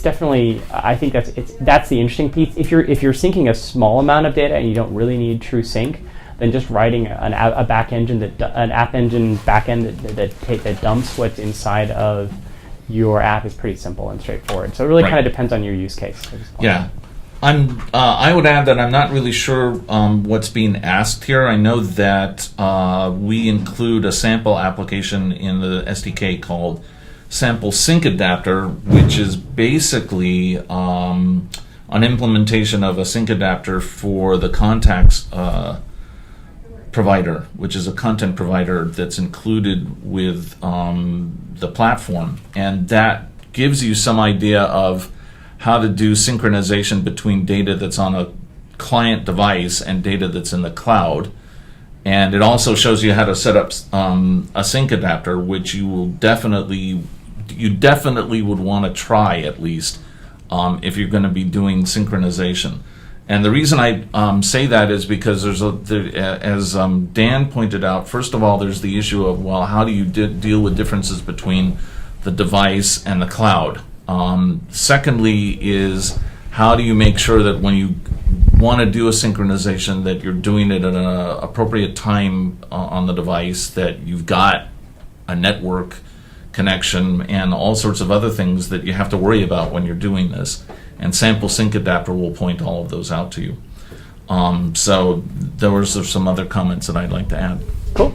definitely, I think that's the interesting piece. If you're syncing a small amount of data and you don't really need true sync, then just writing an App Engine backend that dumps what's inside of your app is pretty simple and straightforward. So it really kind of depends on your use case. Yeah. I would add that I'm not really sure what's being asked here. I know that we include a sample application in the SDK called Sample Sync Adapter, which is basically an implementation of a sync adapter for the contacts provider, which is a content provider that's included with the platform. And that gives you some idea of how to do synchronization between data that's on a client device and data that's in the cloud. And it also shows you how to set up a sync adapter, which you definitely would want to try at least if you're going to be doing synchronization. And the reason I say that is because as Dan pointed out, first of all, there's the issue of, well, how do you deal with differences between the device and the cloud? Secondly is, how do you make sure that when you want to do a synchronization that you're doing it at an appropriate time on the device, that you've got a network connection and all sorts of other things that you have to worry about when you're doing this. And Sample Sync Adapter will point all of those out to you. So there were some other comments that I'd like to add. Cool.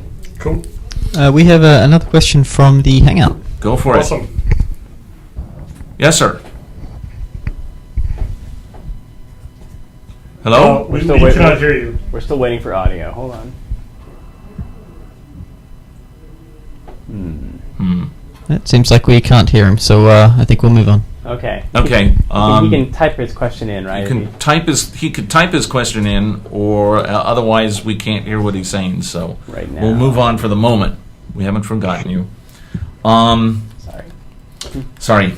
We have another question from the Hangout. Go for it. Awesome. Yes, sir. Hello? We still waiting. cannot hear you. We're still waiting for audio. Hold on. It seems like we can't hear him, so I think we'll move on. Okay. Okay. He can type his question in, right? He could type his question in, or otherwise we can't hear what he's saying. So Right now. we'll move on for the moment. We haven't forgotten you. Sorry.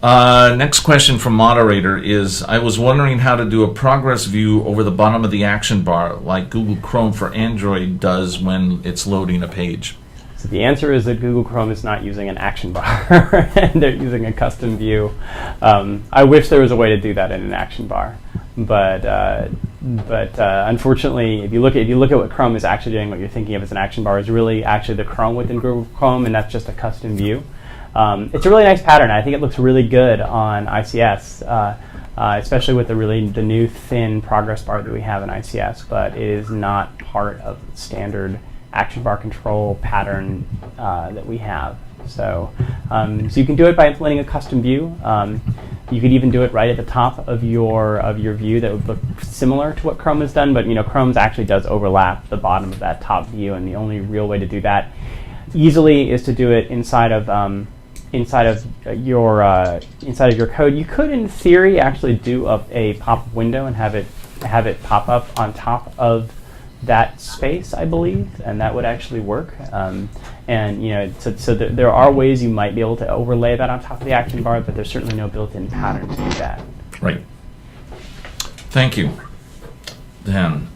Next question from moderator is, I was wondering how to do a progress view over the bottom of the action bar like Google Chrome for Android does when it's loading a page. So the answer is that Google Chrome is not using an action bar, and they're using a custom view. I wish there was a way to do that in an action bar, but unfortunately, if you look at what Chrome is actually doing, what you're thinking of as an action bar is really actually the Chrome within Google Chrome, and that's just a custom view. It's a really nice pattern. I think it looks really good on ICS, especially with the new thin progress bar that we have in ICS, but it is not part of the standard action bar control pattern that we have. So you can do it by implementing a custom view. You could even do it right at the top of your view that would look similar to what Chrome has done, but Chrome actually does overlap the bottom of that top view, and the only real way to do that easily is to do it inside of your code. You could, in theory, actually do a pop-up window and have it pop up on top of that space, I believe, and that would actually work. So there are ways you might be able to overlay that on top of the action bar, but there's certainly no built-in pattern to do that. Right. Thank you. Then,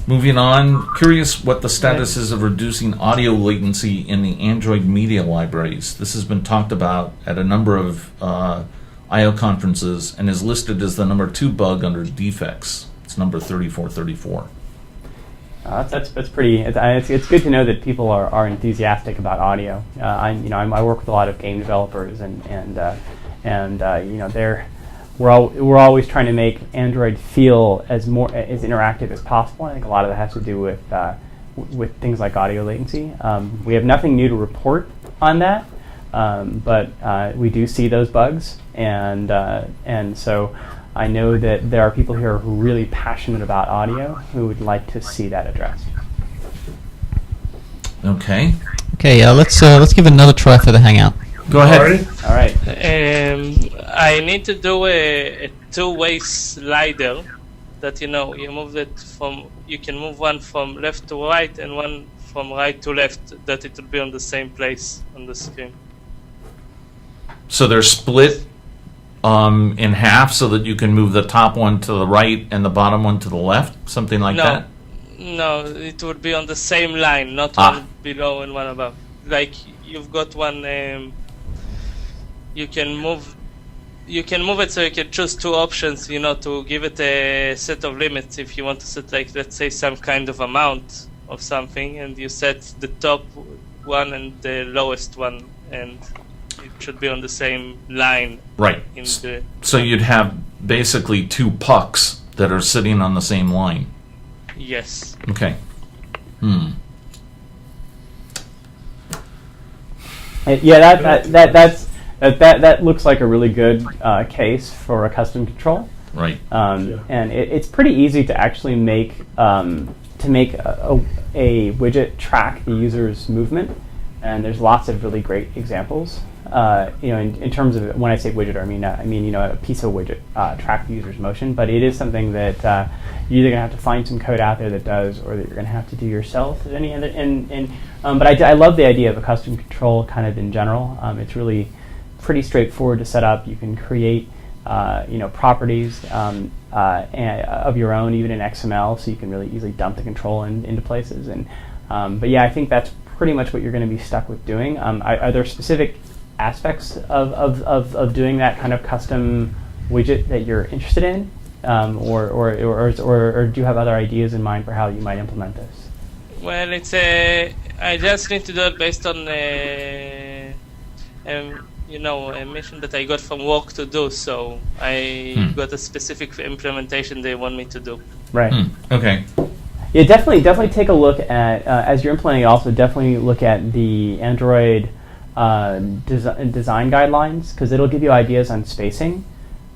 moving on, curious what the status is of reducing audio latency in the Android media libraries. This has been talked about at a number of I/O conferences and is listed as the number 2 bug under defects. It's number 3434. That's pretty. It's good to know that people are enthusiastic about audio. I work with a lot of game developers, and we're always trying to make Android feel as interactive as possible. I think a lot of that has to do with things like audio latency. We have nothing new to report on that, but we do see those bugs, and so I know that there are people here who are really passionate about audio who would like to see that addressed. Okay. Okay, let's give another try for the Hangout. Go ahead. All right. I need to do a two-way slider that you move it you can move one from left to right and one from right to left, that it will be on the same place on the screen. So they're split in half so that you can move the top one to the right and the bottom one to the left, something like that? No, it would be on the same line, not one below and one above. Like you've got one, you can move it so you can choose two options, to give it a set of limits. If you want to set, like, let's say some kind of amount of something, and you set the top one and the lowest one, and it should be on the same line. Right. So you'd have basically two pucks that are sitting on the same line. Yes. Okay. Yeah, that looks like a really good case for a custom control. Right. And it's pretty easy to actually make a widget track the user's movement, and there's lots of really great examples. In terms of, when I say widget, I mean a piece of widget track the user's motion. But it is something that you're either going to have to find some code out there that does, or that you're going to have to do yourself. But I love the idea of a custom control kind of in general. It's really pretty straightforward to set up. You can create properties of your own, even in XML, so you can really easily dump the control into places. But yeah, I think that's pretty much what you're going to be stuck with doing. Are there specific aspects of doing that kind of custom widget that you're interested in, or do you have other ideas in mind for how you might implement this? Well, I just need to do it based on a mission that I got from work to do. So I got a specific implementation they want me to do. Right. Okay. Yeah, definitely take a look at, as you're implementing it, also definitely look at the Android design guidelines, because it'll give you ideas on spacing,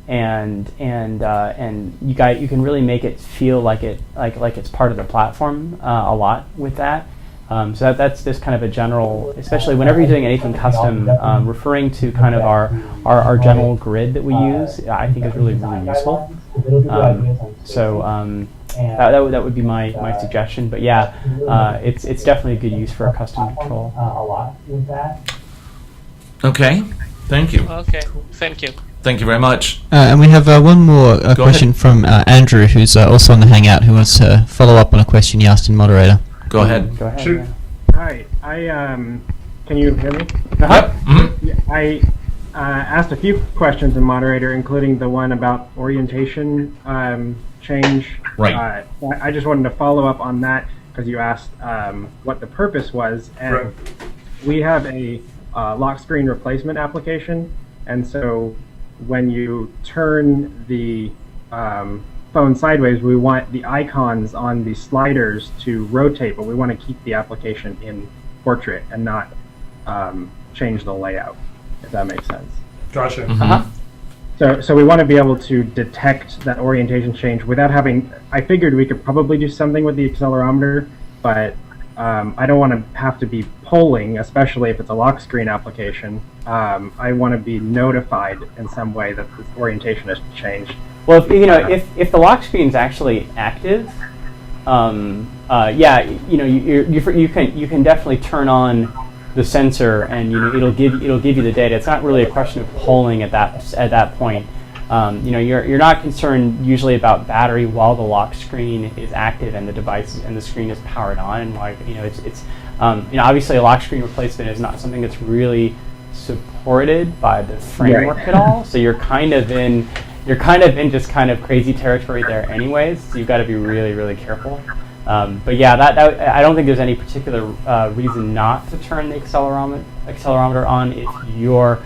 and you can really make it feel like it's part of the platform a lot with that. So that's just kind of a general, especially whenever you're doing anything custom, referring to kind of our general grid that we use, I think is really useful. That would be my suggestion. But yeah, it's definitely a good use for a custom control. Okay, thank you. Okay, thank you. Thank you very much. And we have one more question from Andrew, who's also on the Hangout, who wants to follow up on a question he asked in Moderator. Go ahead. Go ahead. Shoot. Yeah. Hi, can you hear me? Yep. Mm-hmm. I asked a few questions in Moderator, including the one about orientation change. Right. I just wanted to follow up on that because you asked what the purpose was, and Right. we have a lock screen replacement application, and so when you turn the phone sideways, we want the icons on the sliders to rotate, but we want to keep the application in portrait and not change the layout, if that makes sense. Gotcha. Mm-hmm. So we want to be able to detect that orientation change without having, I figured we could probably do something with the accelerometer, but I don't want to have to be polling, especially if it's a lock screen application. I want to be notified in some way that the orientation has changed. Well, if the lock screen is actually active, you can definitely turn on the sensor, and it'll give you the data. It's not really a question of polling at that point. You're not concerned usually about battery while the lock screen is active and the device and the screen is powered on. And obviously a lock screen replacement is not something that's really supported by the framework at all. So you're kind of in just kind of crazy territory there anyways, so you've got to be really, really careful. But yeah, that I don't think there's any particular reason not to turn the accelerometer on if your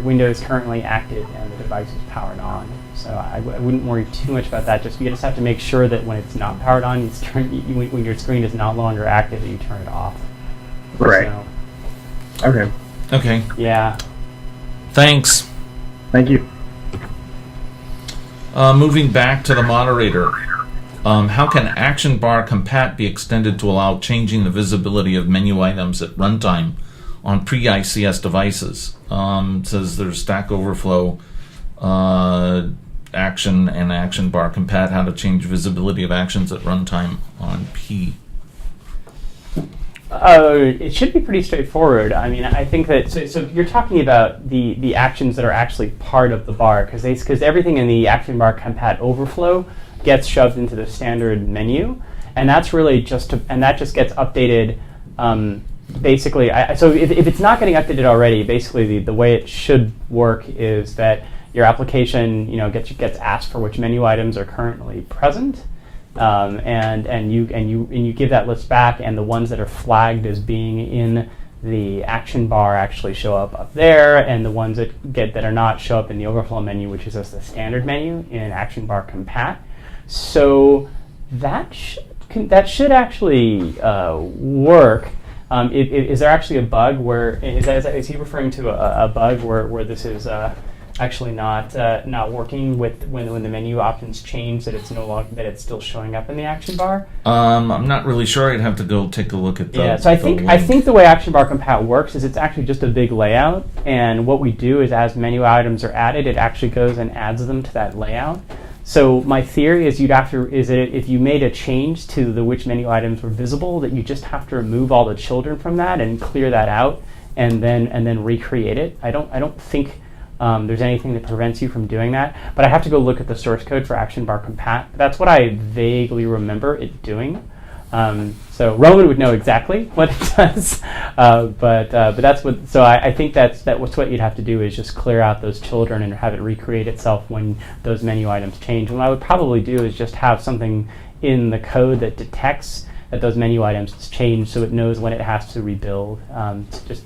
window is currently active and the device is powered on. So I wouldn't worry too much about that. You just have to make sure that when it's not powered on, when your screen is no longer active, that you turn it off. Right. So, Okay. Yeah. Thanks. Thank you. Moving back to the Moderator. How can Action Bar Compat be extended to allow changing the visibility of menu items at runtime on pre-ICS devices? It says there's Stack Overflow, Action, and Action Bar Compat, how to change visibility of actions at runtime on P. It should be pretty straightforward. I mean, I think that so you're talking about the actions that are actually part of the bar, because everything in the Action Bar Compat overflow gets shoved into the standard menu, and that's really that just gets updated. Basically, so if it's not getting updated already, basically the way it should work is that your application gets asked for which menu items are currently present. And you give that list back, and the ones that are flagged as being in the action bar actually show up there, and the ones that are not show up in the overflow menu, which is just the standard menu in Action Bar Compat. So that should actually work. Is there actually a bug where is he referring to a bug where this is actually not working with when the menu options change, that it's no longer, that it's still showing up in the action bar? I'm not really sure. I'd have to go take a look at that. Yeah, so I think the way Action Bar Compat works is it's actually just a big layout, and what we do is as menu items are added, it actually goes and adds them to that layout. So my theory is if you made a change to which menu items were visible, that you just have to remove all the children from that and clear that out, and then recreate it. I don't think there's anything that prevents you from doing that, but I have to go look at the source code for Action Bar Compat. That's what I vaguely remember it doing. So Roman would know exactly what it does, but that's what. So I think that's what you'd have to do, is just clear out those children and have it recreate itself when those menu items change. And what I would probably do is just have something in the code that detects that those menu items change, so it knows when it has to rebuild,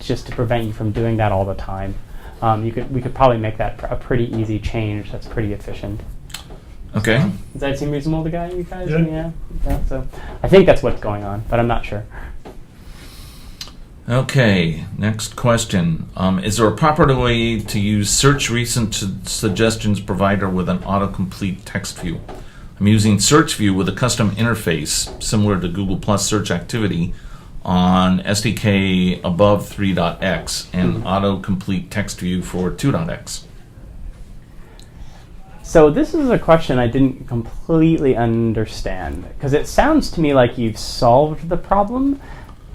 just to prevent you from doing that all the time. We could probably make that a pretty easy change. That's pretty efficient. Okay. Does that seem reasonable to you guys? Yeah. So I think that's what's going on, but I'm not sure. Okay, next question. Is there a proper way to use Search Recent Suggestions Provider with an autocomplete text view? I'm using Search View with a custom interface similar to Google Plus Search Activity on SDK above 3.x and autocomplete text view for 2.x. So this is a question I didn't completely understand, because it sounds to me like you've solved the problem,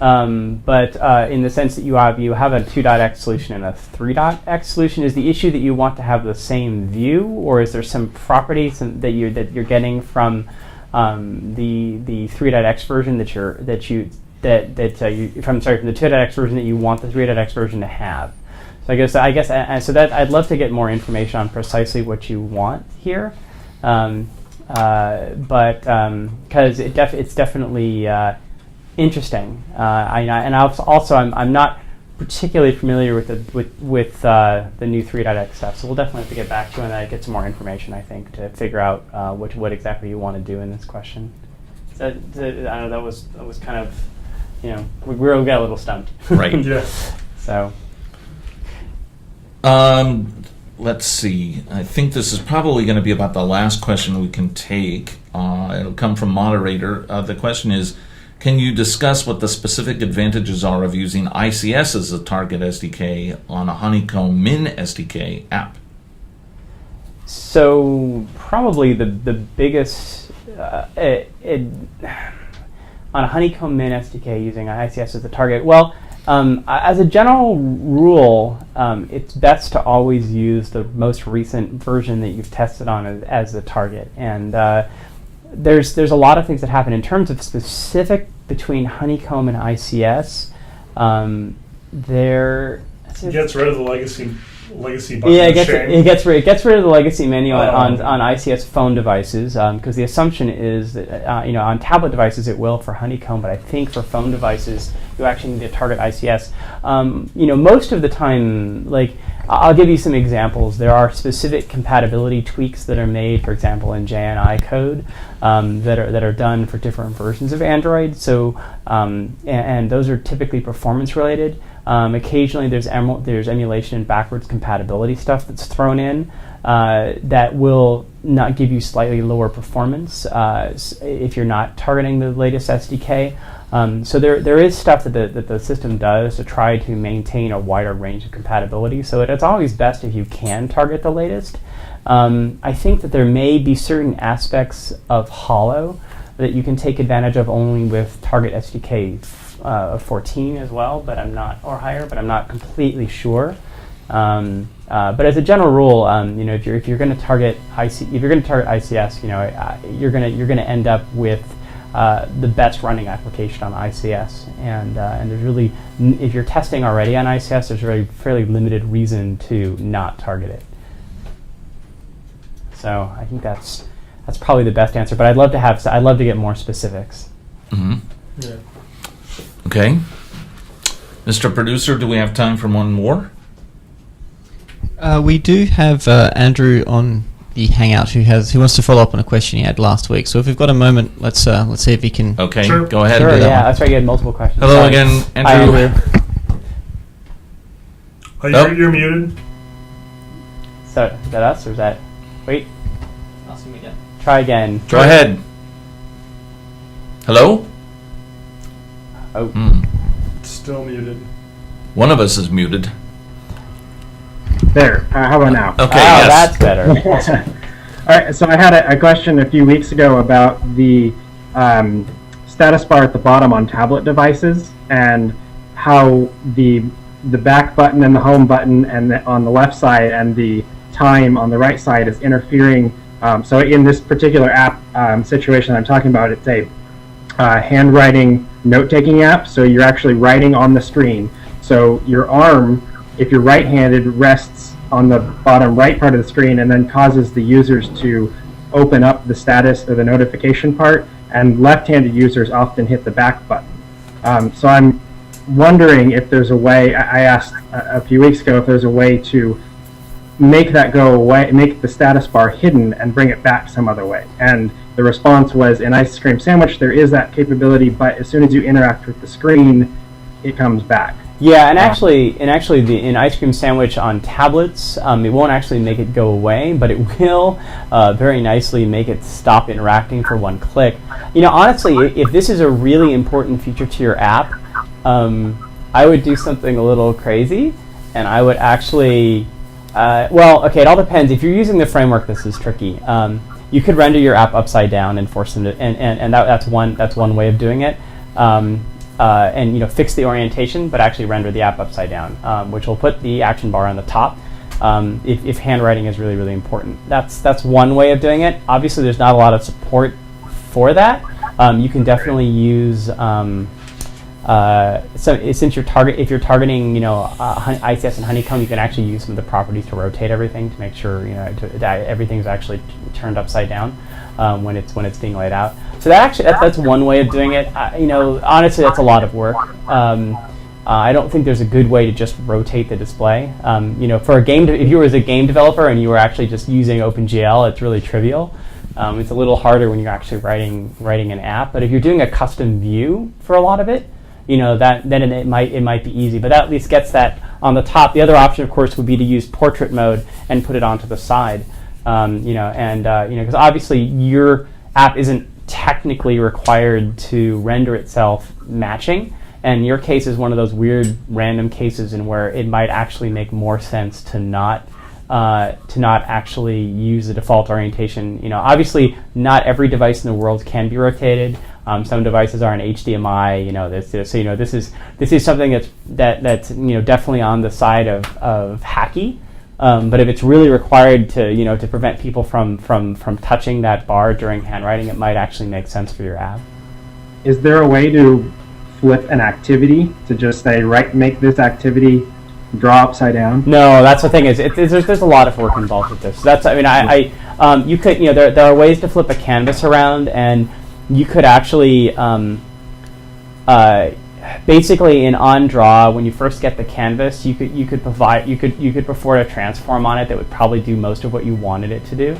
but in the sense that you have a 2.x solution and a 3.x solution. Is the issue that you want to have the same view, or is there some properties that you're getting from the 3.x version from the 2.x version that you want the 3.x version to have? So I guess so that I'd love to get more information on precisely what you want here, but because it's definitely interesting. I'm not particularly familiar with the new 3.x stuff, so we'll definitely have to get back to you on that and get some more information, I think, to figure out what exactly you want to do in this question. I don't know, that was kind of, we got a little stumped. Right. Yeah. So. Let's see. I think this is probably going to be about the last question we can take. It'll come from moderator. The question is, can you discuss what the specific advantages are of using ICS as a target SDK on a Honeycomb Min SDK app? So probably the biggest on a Honeycomb Min SDK using ICS as the target. Well, as a general rule, it's best to always use the most recent version that you've tested on as the target. And there's a lot of things that happen in terms of specific between Honeycomb and ICS. It gets rid of the legacy button. Yeah, it gets rid of the legacy menu on ICS phone devices, because the assumption is that on tablet devices it will for Honeycomb, but I think for phone devices you actually need to target ICS. Most of the time, I'll give you some examples. There are specific compatibility tweaks that are made, for example, in JNI code that are done for different versions of Android. So and those are typically performance related. Occasionally there's emulation and backwards compatibility stuff that's thrown in that will not give you slightly lower performance if you're not targeting the latest SDK. So there is stuff that the system does to try to maintain a wider range of compatibility. So it's always best if you can target the latest. I think that there may be certain aspects of Holo that you can take advantage of only with Target SDK 14 as well, or higher, but I'm not completely sure. But as a general rule, if you're going to target ICS, you're going to end up with the best running application on ICS, and there's really, if you're testing already on ICS, there's really fairly limited reason to not target it. So I think that's probably the best answer. But I'd love to get more specifics. Mm-hmm. Yeah. Okay. Mr. Producer, do we have time for one more? We do have Andrew on the Hangout who wants to follow up on a question he had last week. So if we've got a moment, let's see if he can. Okay, sure. Go ahead. Sure, and do that yeah, one. that's right. You had multiple questions. Hello Sorry. again, Hi, Andrew. You're muted. So is that us or is that? Wait. Ask him again. Try again. Go ahead. Hello? Oh. Still muted. One of us is muted. There. How about now? Okay, Oh, yes. that's better. All right. So I had a question a few weeks ago about the status bar at the bottom on tablet devices and how the back button and the home button and on the left side and the time on the right side is interfering. So in this particular app situation I'm talking about, it's a handwriting note-taking app. So you're actually writing on the screen. So your arm, if you're right-handed, rests on the bottom right part of the screen and then causes the users to open up the status or the notification part, and left-handed users often hit the back button. So I'm wondering if there's a way, I asked a few weeks ago if there's a way to make that go away, make the status bar hidden, and bring it back some other way. And the response was, in Ice Cream Sandwich, there is that capability, but as soon as you interact with the screen, it comes back. Yeah, and actually, in Ice Cream Sandwich on tablets, it won't actually make it go away, but it will very nicely make it stop interacting for one click. You know, honestly, if this is a really important feature to your app, I would do something a little crazy, and I would actually, well, okay, it all depends. If you're using the framework, this is tricky. You could render your app upside down and force them to, and that's one way of doing it. And you know, fix the orientation, but actually render the app upside down, which will put the action bar on the top. If handwriting is really, really important, that's one way of doing it. Obviously, there's not a lot of support for that. You can definitely use since if you're targeting, you know, ICS and Honeycomb, you can actually use some of the properties to rotate everything to make sure, you know, everything's actually turned upside down when it's being laid out. So that's one way of doing it. You know, honestly, that's a lot of work. I don't think there's a good way to just rotate the display. You know, for a game, if you were as a game developer and you were actually just using OpenGL, it's really trivial. It's a little harder when you're actually writing an app. But if you're doing a custom view for a lot of it, you know, then it might be easy. But that at least gets that on the top. The other option, of course, would be to use portrait mode and put it onto the side. You know, and you know, because obviously your app isn't technically required to render itself matching, and your case is one of those weird random cases in where it might actually make more sense to not actually use the default orientation. You know, obviously not every device in the world can be rotated. Some devices are in HDMI. You know, so you know, this is something that's you know, definitely on the side of hacky. But if it's really required to, you know, to prevent people from touching that bar during handwriting, it might actually make sense for your app. Is there a way to flip an activity to just say, make this activity draw upside down? No, that's the thing is, there's a lot of work involved with this. That's, I mean, you could, you know, there are ways to flip a canvas around, and you could actually basically in OnDraw, when you first get the canvas, you could perform a transform on it that would probably do most of what you wanted it to do.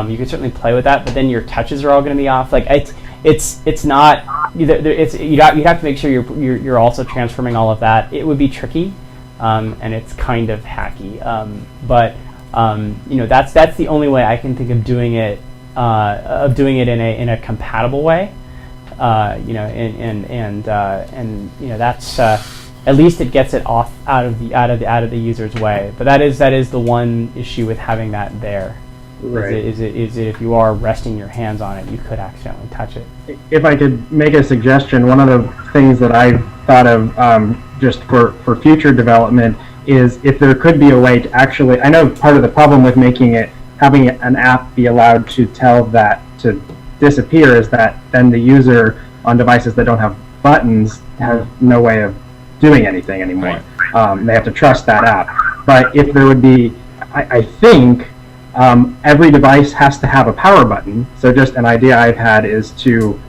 You could certainly play with that, but then your touches are all going to be off. Like it's not. You'd have to make sure you're also transforming all of that. It would be tricky, and it's kind of hacky. But you know, that's the only way I can think of doing it in a compatible way. You know, and you know, that's at least it gets it off out of the user's way. But that is the one issue with having that there. Right. Is it if you are resting your hands on it, you could accidentally touch it. If I could make a suggestion, one of the things that I thought of just for future development is if there could be a way to actually, I know part of the problem with having an app be allowed to tell that to disappear is that then the user on devices that don't have buttons have no way of doing anything anymore. Right. They have to trust that app. But if there would be, I think every device has to have a power button. So just an idea I've had is to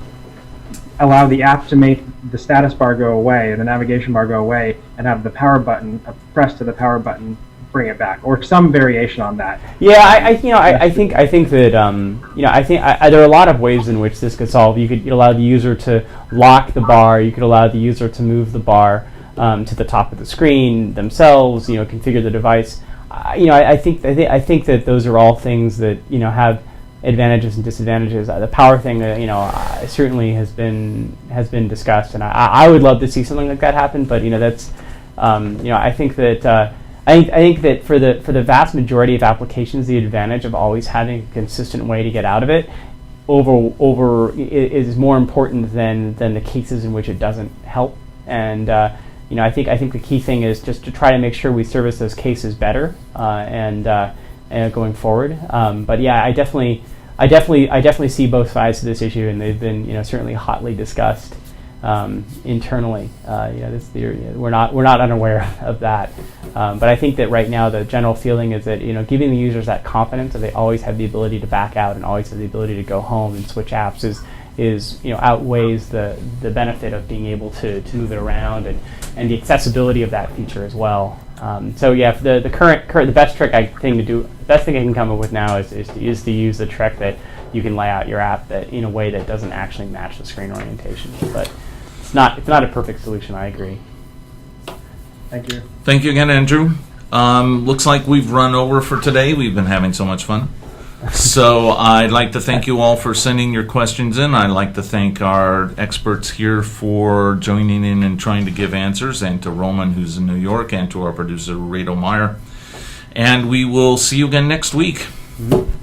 allow the app to make the status bar go away and the navigation bar go away, and have the power button, press to the power button, bring it back, or some variation on that. Yeah, I think that you know, I think there are a lot of ways in which this could solve. You could allow the user to lock the bar. You could allow the user to move the bar to the top of the screen themselves. You know, configure the device. You know, I think that those are all things that, you know, have advantages and disadvantages. The power thing, you know, certainly has been discussed, and I would love to see something like that happen. But you know, that's you know, I think that. I think that for the vast majority of applications, the advantage of always having a consistent way to get out of it is more important than the cases in which it doesn't help. And you know, I think the key thing is just to try to make sure we service those cases better and going forward. But yeah, I definitely see both sides to this issue, and they've been, you know, certainly hotly discussed internally. You know, we're not unaware of that. But I think that right now the general feeling is that, you know, giving the users that confidence that they always have the ability to back out and always have the ability to go home and switch apps outweighs the benefit of being able to move it around and the accessibility of that feature as well. So yeah, the best thing I can come up with now is to use the trick that you can lay out your app that in a way that doesn't actually match the screen orientation. But it's not a perfect solution. I agree. Thank you. Thank you again, Andrew. Looks like we've run over for today. We've been having so much fun. So I'd like to thank you all for sending your questions in. I'd like to thank our experts here for joining in and trying to give answers, and to Roman, who's in New York, and to our producer, Rado Meyer. And we will see you again next week. Mm-hmm.